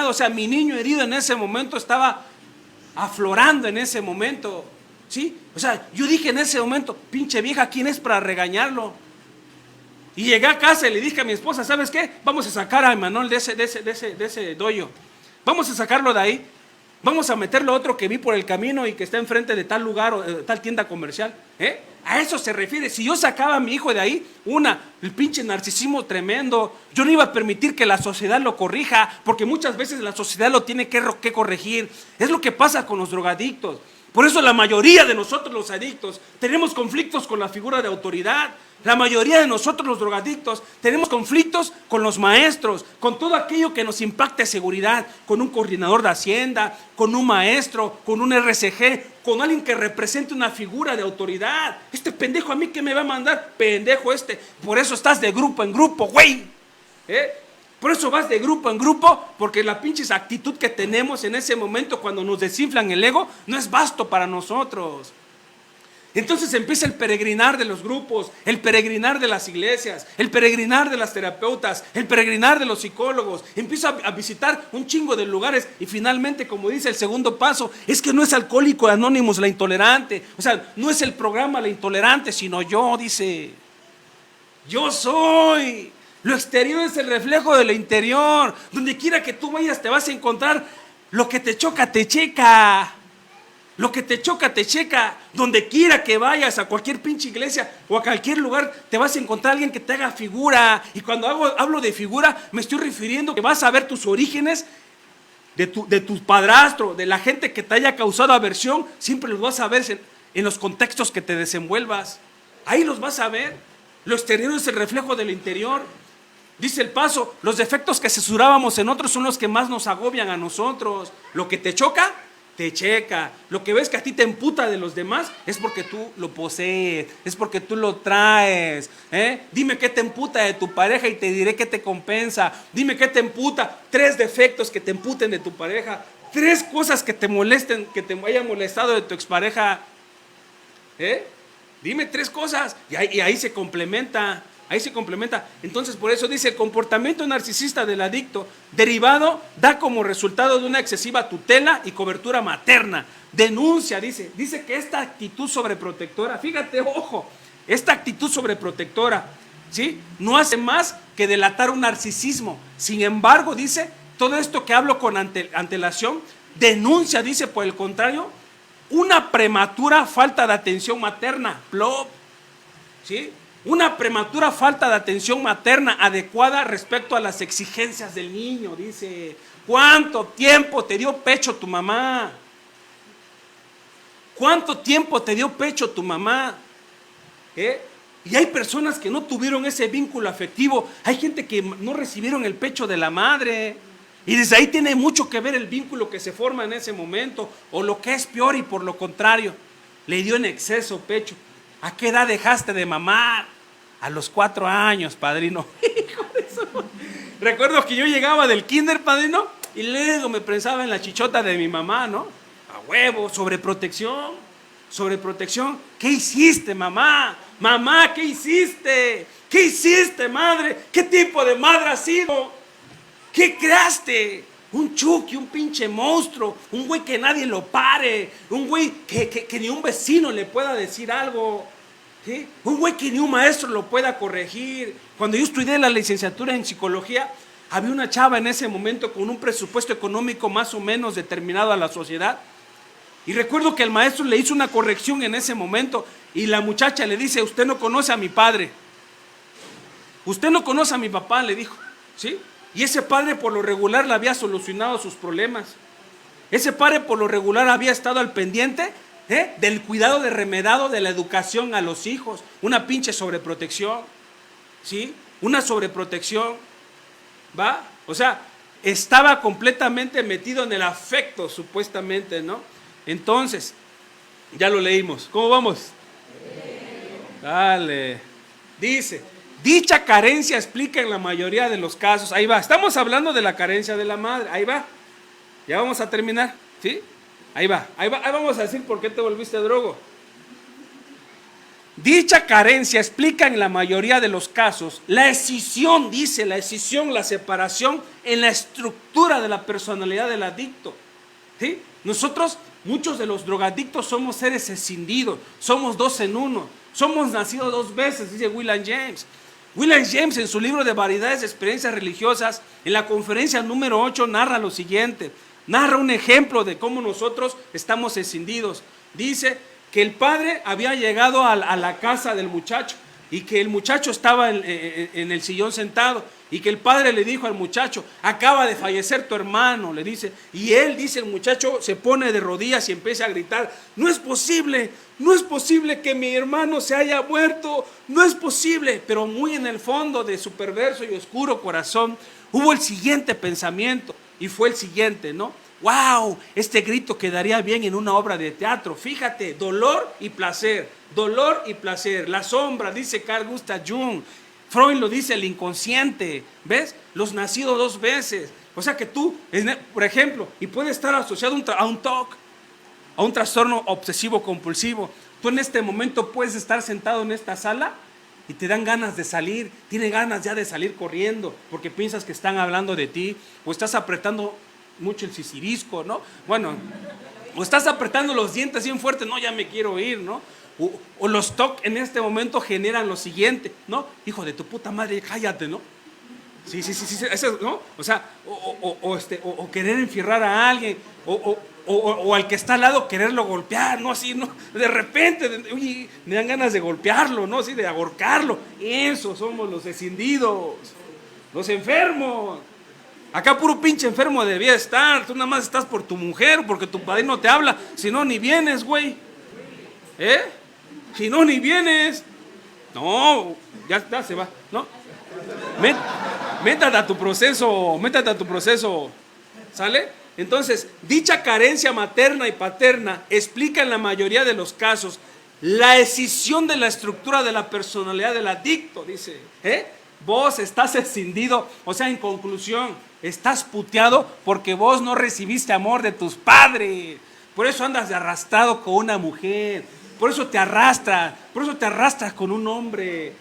O sea, mi niño herido en ese momento estaba aflorando en ese momento. ¿Sí? O sea, yo dije en ese momento, pinche vieja, ¿quién es para regañarlo? Y llegué a casa y le dije a mi esposa, ¿sabes qué? Vamos a sacar a Imanol de ese doyo. Vamos a sacarlo de ahí. Vamos a meterlo a otro que vi por el camino y que está enfrente de tal lugar o tal tienda comercial. A eso se refiere. Si yo sacaba a mi hijo de ahí, el pinche narcisismo tremendo, yo no iba a permitir que la sociedad lo corrija, porque muchas veces la sociedad lo tiene que corregir. Es lo que pasa con los drogadictos. Por eso la mayoría de nosotros los adictos tenemos conflictos con la figura de autoridad. La mayoría de nosotros los drogadictos tenemos conflictos con los maestros, con todo aquello que nos impacte seguridad, con un coordinador de Hacienda, con un maestro, con un RCG, con alguien que represente una figura de autoridad. Este pendejo a mí ¿qué me va a mandar? Pendejo este. Por eso estás de grupo en grupo, güey. Por eso vas de grupo en grupo, porque la pinche actitud que tenemos en ese momento cuando nos desinflan el ego no es basto para nosotros. Entonces empieza el peregrinar de los grupos, el peregrinar de las iglesias, el peregrinar de las terapeutas, el peregrinar de los psicólogos. Empieza a visitar un chingo de lugares y finalmente, como dice el segundo paso, es que no es Alcohólicos Anónimos la intolerante. O sea, no es el programa la intolerante, sino yo, dice. Yo soy. Lo exterior es el reflejo de lo interior. Donde quiera que tú vayas te vas a encontrar lo que te choca, te checa. Lo que te choca, te checa. Donde quiera que vayas, a cualquier pinche iglesia o a cualquier lugar, te vas a encontrar alguien que te haga figura. Y cuando hablo de figura, me estoy refiriendo que vas a ver tus orígenes de tu padrastro, de la gente que te haya causado aversión. Siempre los vas a ver en los contextos que te desenvuelvas. Ahí los vas a ver. Lo exterior es el reflejo del interior. Dice el paso, los defectos que censurábamos en otros son los que más nos agobian a nosotros. Lo que te choca, te checa. Lo que ves que a ti te emputa de los demás es porque tú lo posees, es porque tú lo traes. Dime qué te emputa de tu pareja y te diré qué te compensa. Dime qué te emputa. 3 defectos que te emputen de tu pareja. 3 cosas que te molesten, que te hayan molestado de tu expareja. Dime 3 cosas y ahí se complementa. Ahí se complementa. Entonces, por eso dice, el comportamiento narcisista del adicto derivado da como resultado de una excesiva tutela y cobertura materna. Denuncia, dice que esta actitud sobreprotectora, fíjate, ojo, esta actitud sobreprotectora, ¿sí? No hace más que delatar un narcisismo. Sin embargo, dice, todo esto que hablo con antelación, denuncia, dice, por el contrario, una prematura falta de atención materna. Plop, ¿sí? Una prematura falta de atención materna adecuada respecto a las exigencias del niño, dice. ¿Cuánto tiempo te dio pecho tu mamá? ¿Cuánto tiempo te dio pecho tu mamá? Y hay personas que no tuvieron ese vínculo afectivo. Hay gente que no recibieron el pecho de la madre. Y desde ahí tiene mucho que ver el vínculo que se forma en ese momento. O lo que es peor y por lo contrario, le dio en exceso pecho. ¿A qué edad dejaste de mamar? A los 4 años, padrino. Hijo de eso. Recuerdo que yo llegaba del kinder, padrino, y luego me prensaba en la chichota de mi mamá, ¿no? A huevo, sobreprotección. ¿Qué hiciste, mamá? Mamá, ¿qué hiciste? ¿Qué hiciste, madre? ¿Qué tipo de madre has sido? ¿Qué creaste? Un Chucky, un pinche monstruo, un güey que nadie lo pare, un güey que ni un vecino le pueda decir algo. ¿Sí? Un güey que ni un maestro lo pueda corregir. Cuando yo estudié la licenciatura en psicología, había una chava en ese momento con un presupuesto económico más o menos determinado a la sociedad. Y recuerdo que el maestro le hizo una corrección en ese momento y la muchacha le dice, usted no conoce a mi padre. Usted no conoce a mi papá, le dijo. ¿Sí? Y ese padre por lo regular le había solucionado sus problemas. Ese padre por lo regular había estado al pendiente del cuidado de remedado de la educación a los hijos. Una pinche sobreprotección, ¿sí? Una sobreprotección, ¿va? O sea, estaba completamente metido en el afecto, supuestamente, ¿no? Entonces, ya lo leímos. ¿Cómo vamos? Dale. Dice, dicha carencia explica en la mayoría de los casos, ahí va, estamos hablando de la carencia de la madre, ahí va, ya vamos a terminar, ¿sí? Ahí vamos a decir por qué te volviste drogo. Dicha carencia explica en la mayoría de los casos la escisión, dice, la separación en la estructura de la personalidad del adicto. ¿Sí? Nosotros, muchos de los drogadictos, somos seres escindidos, somos 2 en 1, somos nacidos 2 veces, dice William James. William James en su libro de variedades de experiencias religiosas, en la conferencia número 8, narra lo siguiente. Narra un ejemplo de cómo nosotros estamos escindidos. Dice que el padre había llegado a la casa del muchacho y que el muchacho estaba en el sillón sentado y que el padre le dijo al muchacho, acaba de fallecer tu hermano, le dice, y él dice, el muchacho se pone de rodillas y empieza a gritar, no es posible que mi hermano se haya muerto, no es posible, pero muy en el fondo de su perverso y oscuro corazón hubo el siguiente pensamiento y fue el siguiente, ¿no? ¡Wow! Este grito quedaría bien en una obra de teatro. Fíjate, dolor y placer, la sombra, dice Carl Gustav Jung. Freud lo dice, el inconsciente, ¿ves? Los nacidos dos veces. O sea que tú, por ejemplo, y puede estar asociado a un TOC, a un trastorno obsesivo compulsivo. Tú en este momento puedes estar sentado en esta sala y te dan ganas de salir, tienes ganas ya de salir corriendo porque piensas que están hablando de ti o estás apretando mucho el sisirisco, ¿no? Bueno, o estás apretando los dientes bien fuerte, no, ya me quiero ir, ¿no? O los TOC en este momento generan lo siguiente, ¿no? Hijo de tu puta madre, cállate, ¿no? Sí, eso, ¿no? O sea, o querer enfierrar a alguien, o al que está al lado quererlo golpear, ¿no? Así, ¿no? De repente, oye, me dan ganas de golpearlo, ¿no? Así, de ahorcarlo. Esos somos los escindidos, los enfermos. Acá puro pinche enfermo debía estar. Tú nada más estás por tu mujer, porque tu padrino te habla. Si no, ni vienes, güey. Si no, ni vienes. No, ya se va, ¿no? Métate a tu proceso, ¿sale? Entonces, dicha carencia materna y paterna explica en la mayoría de los casos la escisión de la estructura de la personalidad del adicto, dice. Vos estás escindido, o sea, en conclusión, estás puteado porque vos no recibiste amor de tus padres. Por eso andas de arrastrado con una mujer. Por eso te arrastras con un hombre,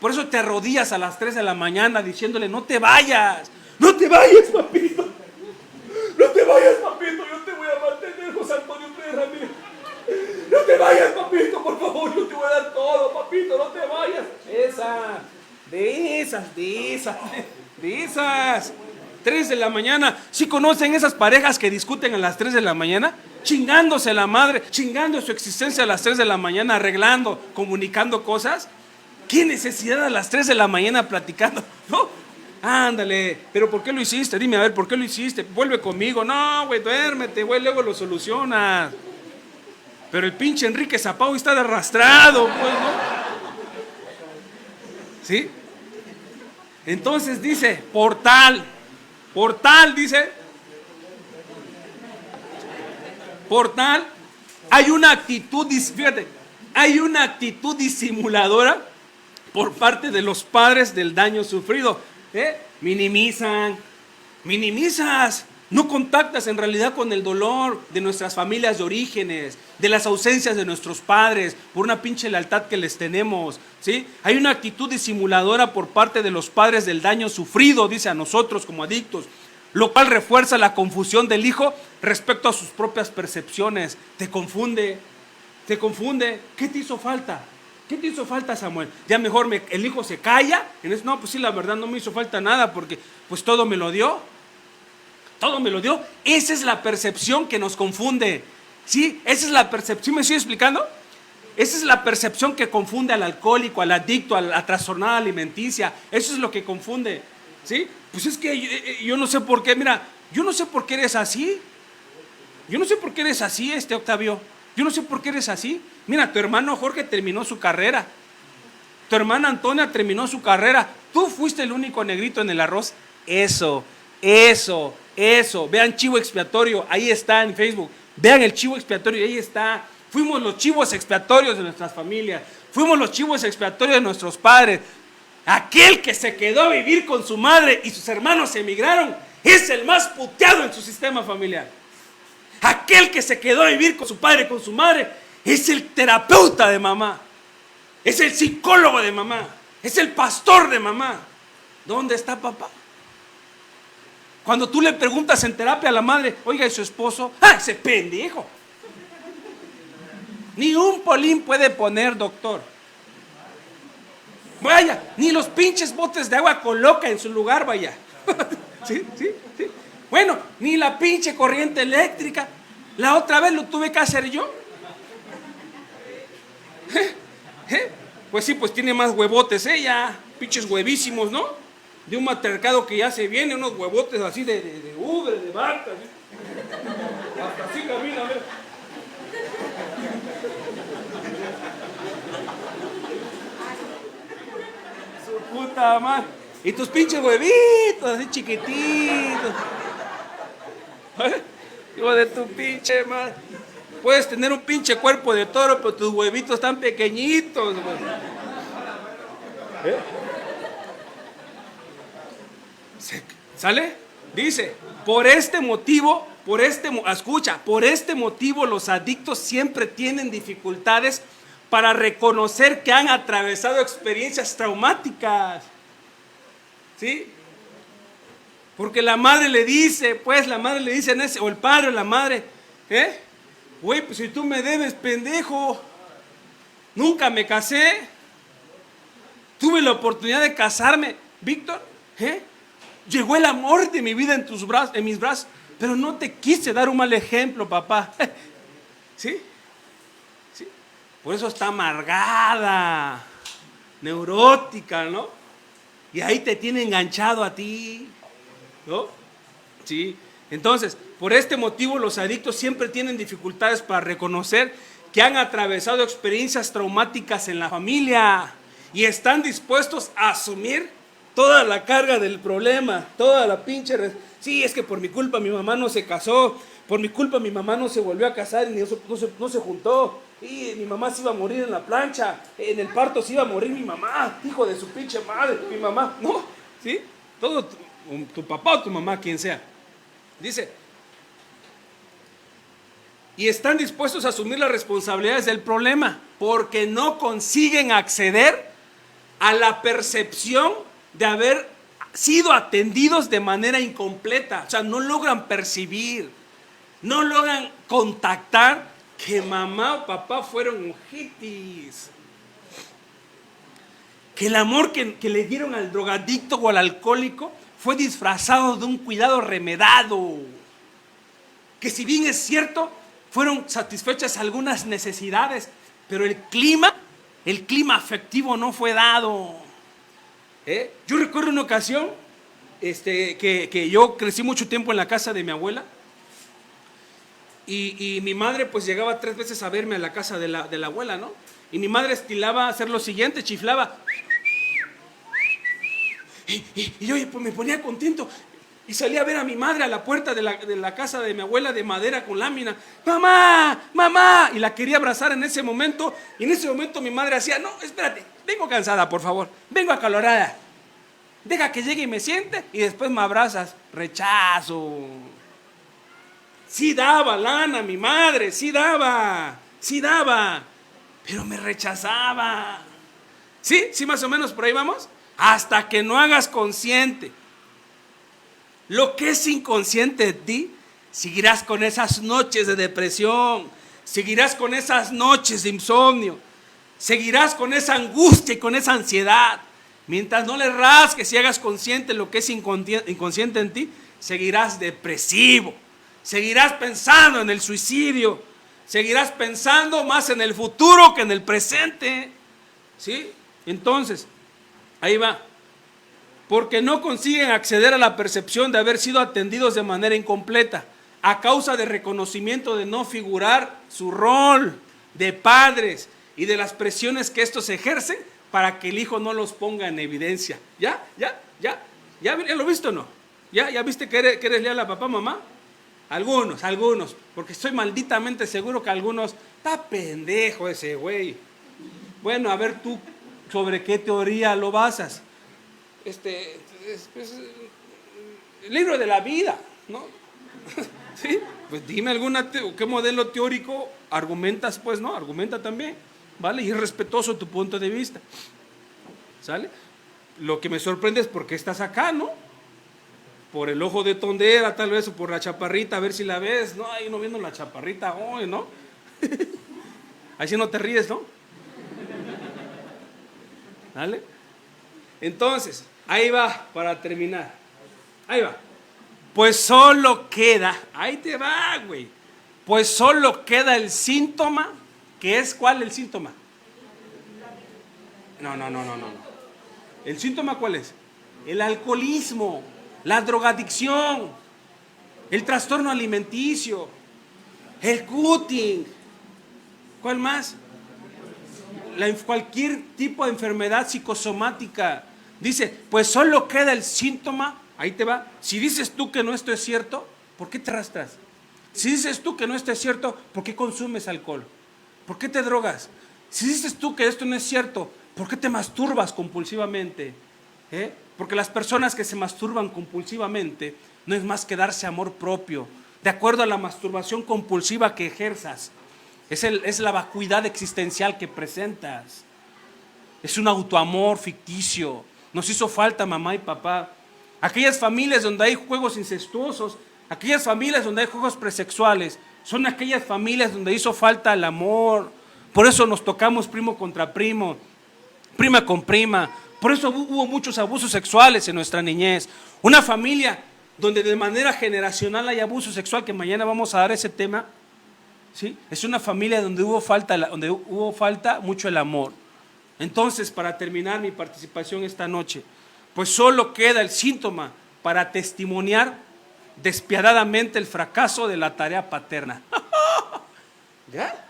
por eso te arrodillas a las 3 de la mañana diciéndole, no te vayas, papito, yo te voy a mantener, José Antonio Pérez Ramírez, no te vayas, papito, por favor, yo te voy a dar todo, papito, no te vayas. De esas, 3 de la mañana, ¿sí conocen esas parejas que discuten a las 3 de la mañana? Chingándose la madre, chingando su existencia a las 3 de la mañana, arreglando, comunicando cosas. ¿Qué necesidad a las 3 de la mañana platicando? ¿No? Ándale, pero ¿por qué lo hiciste? Dime, a ver, ¿por qué lo hiciste? Vuelve conmigo. No, güey, duérmete, güey, luego lo solucionas. Pero el pinche Enrique Zapao está arrastrado, pues, ¿no? ¿Sí? Entonces dice, portal, dice... Portal, hay una actitud disimuladora por parte de los padres del daño sufrido. Minimizas, no contactas en realidad con el dolor de nuestras familias de orígenes, de las ausencias de nuestros padres, por una pinche lealtad que les tenemos, ¿sí? Hay una actitud disimuladora por parte de los padres del daño sufrido, dice a nosotros como adictos, lo cual refuerza la confusión del hijo respecto a sus propias percepciones. Te confunde. ¿Qué te hizo falta? Samuel? Ya mejor el hijo se calla. No, pues sí, la verdad no me hizo falta nada porque pues todo me lo dio. Esa es la percepción que nos confunde. ¿Sí? Esa es la percepción. ¿Me estoy explicando? Esa es la percepción que confunde al alcohólico, al adicto, a la trastornada alimenticia. Eso es lo que confunde. ¿Sí? Pues es que yo no sé por qué, mira, yo no sé por qué eres así. Octavio. Yo no sé por qué eres así. Mira, tu hermano Jorge terminó su carrera. Tu hermana Antonia terminó su carrera. Tú fuiste el único negrito en el arroz. Eso. Vean Chivo Expiatorio, ahí está en Facebook. Vean el Chivo Expiatorio, ahí está. Fuimos los chivos expiatorios de nuestras familias. Fuimos los chivos expiatorios de nuestros padres. Aquel que se quedó a vivir con su madre y sus hermanos emigraron es el más puteado en su sistema familiar. Aquel que se quedó a vivir con su padre y con su madre es el terapeuta de mamá, es el psicólogo de mamá, es el pastor de mamá. ¿Dónde está papá? Cuando tú le preguntas en terapia a la madre, oiga, ¿y su esposo? ¡Ah, ese pendejo! Ni un polín puede poner, doctor. Vaya, ni los pinches botes de agua coloca en su lugar, vaya. ¿Sí? Bueno, ni la pinche corriente eléctrica. La otra vez lo tuve que hacer yo. Pues sí, pues tiene más huevotes ella, pinches huevísimos, ¿no? De un matriarcado que ya se viene, unos huevotes así de ubre, de vaca, ¿sí? Hasta así camina, a ver. Su puta madre. Y tus pinches huevitos, así chiquititos. Hijo de tu pinche madre. Puedes tener un pinche cuerpo de toro, pero tus huevitos están pequeñitos, güey. ¿Sale? Dice, por este motivo los adictos siempre tienen dificultades para reconocer que han atravesado experiencias traumáticas. ¿Sí? Porque la madre le dice, o el padre o la madre, güey, pues si tú me debes, pendejo, nunca me casé, tuve la oportunidad de casarme, Víctor, llegó el amor de mi vida en mis brazos, pero no te quise dar un mal ejemplo, papá. ¿Sí? ¿Sí? Por eso está amargada, neurótica, ¿no? Y ahí te tiene enganchado a ti, ¿no? Sí. Entonces, por este motivo los adictos siempre tienen dificultades para reconocer que han atravesado experiencias traumáticas en la familia y están dispuestos a asumir toda la carga del problema, toda la pinche... Sí, es que por mi culpa mi mamá no se casó, por mi culpa mi mamá no se volvió a casar y no se juntó, y mi mamá se iba a morir en la plancha, en el parto se iba a morir mi mamá, hijo de su pinche madre, mi mamá, ¿no? ¿Sí? Todo tu papá o tu mamá, quien sea. Dice, y están dispuestos a asumir las responsabilidades del problema porque no consiguen acceder a la percepción de haber sido atendidos de manera incompleta. O sea, no logran percibir, no logran contactar que mamá o papá fueron ojetes. Que el amor que le dieron al drogadicto o al alcohólico fue disfrazado de un cuidado remedado. Que si bien es cierto, fueron satisfechas algunas necesidades, pero el clima afectivo no fue dado. Yo recuerdo una ocasión que yo crecí mucho tiempo en la casa de mi abuela y mi madre pues llegaba 3 veces a verme a la casa de la abuela, ¿no? Y mi madre estilaba hacer lo siguiente, chiflaba. Y yo pues me ponía contento y salía a ver a mi madre a la puerta de la casa de mi abuela de madera con lámina. ¡Mamá! ¡Mamá! Y la quería abrazar en ese momento. Y en ese momento mi madre hacía, no, espérate, vengo cansada, por favor, vengo acalorada. Deja que llegue y me siente y después me abrazas. Rechazo. Sí daba lana mi madre, sí daba, pero me rechazaba. ¿Sí? ¿Sí más o menos por ahí vamos? Hasta que no hagas consciente lo que es inconsciente de ti, seguirás con esas noches de depresión, seguirás con esas noches de insomnio, seguirás con esa angustia y con esa ansiedad. Mientras no le rasques y hagas consciente lo que es inconsciente en ti, seguirás depresivo, seguirás pensando en el suicidio, seguirás pensando más en el futuro que en el presente. ¿Sí? Entonces, ahí va. Porque no consiguen acceder a la percepción de haber sido atendidos de manera incompleta, a causa de reconocimiento de no figurar su rol de padres y de las presiones que estos ejercen para que el hijo no los ponga en evidencia. ¿Ya lo viste o no? ¿Ya viste que eres leal a papá, mamá? Algunos, porque estoy malditamente seguro que algunos, está pendejo ese güey. Bueno, a ver tú, ¿sobre qué teoría lo basas? El libro de la vida, ¿no? ¿Sí? Pues dime qué modelo teórico argumentas, pues, ¿no? Argumenta también, ¿vale? Y es respetuoso tu punto de vista, ¿sale? Lo que me sorprende es por qué estás acá, ¿no? Por el ojo de tondera, tal vez, o por la chaparrita, a ver si la ves, ¿no? Ahí no viendo la chaparrita hoy, ¿no? Ahí sí no te ríes, ¿no? ¿Vale? Entonces, ahí va, para terminar. Ahí va. Pues solo queda, ahí te va, güey. Pues solo queda el síntoma, que es ¿cuál el síntoma? No. ¿El síntoma cuál es? El alcoholismo, la drogadicción, el trastorno alimenticio, el cutting. ¿Cuál más? Cualquier tipo de enfermedad psicosomática. Dice, pues solo queda el síntoma, ahí te va. Si dices tú que no esto es cierto, ¿por qué te arrastras? Si dices tú que no esto es cierto, ¿por qué consumes alcohol? ¿Por qué te drogas? Si dices tú que esto no es cierto, ¿por qué te masturbas compulsivamente? Porque las personas que se masturban compulsivamente no es más que darse amor propio, de acuerdo a la masturbación compulsiva que ejerzas. Es la vacuidad existencial que presentas. Es un autoamor ficticio. Nos hizo falta mamá y papá. Aquellas familias donde hay juegos incestuosos, aquellas familias donde hay juegos presexuales, son aquellas familias donde hizo falta el amor. Por eso nos tocamos primo contra primo, prima con prima. Por eso hubo muchos abusos sexuales en nuestra niñez. Una familia donde de manera generacional hay abuso sexual, que mañana vamos a dar ese tema, ¿sí? Es una familia donde hubo falta mucho el amor. Entonces, para terminar mi participación esta noche, pues solo queda el síntoma para testimoniar despiadadamente el fracaso de la tarea paterna. ¿Ya?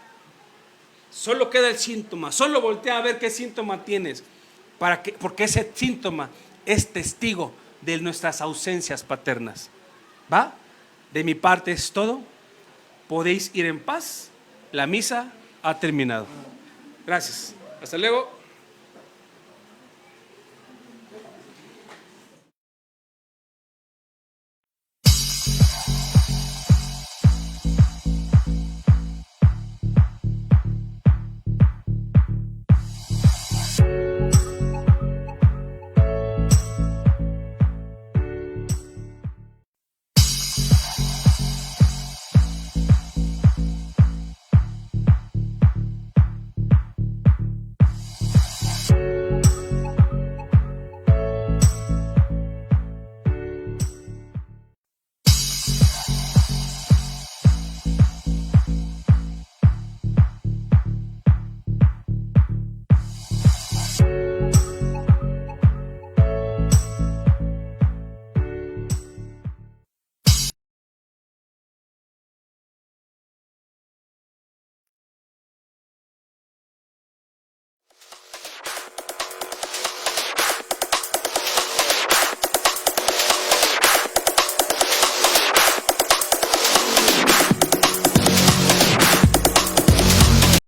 Solo queda el síntoma, solo voltea a ver qué síntoma tienes, porque ese síntoma es testigo de nuestras ausencias paternas. ¿Va? De mi parte es todo. Podéis ir en paz. La misa ha terminado. Gracias. Hasta luego.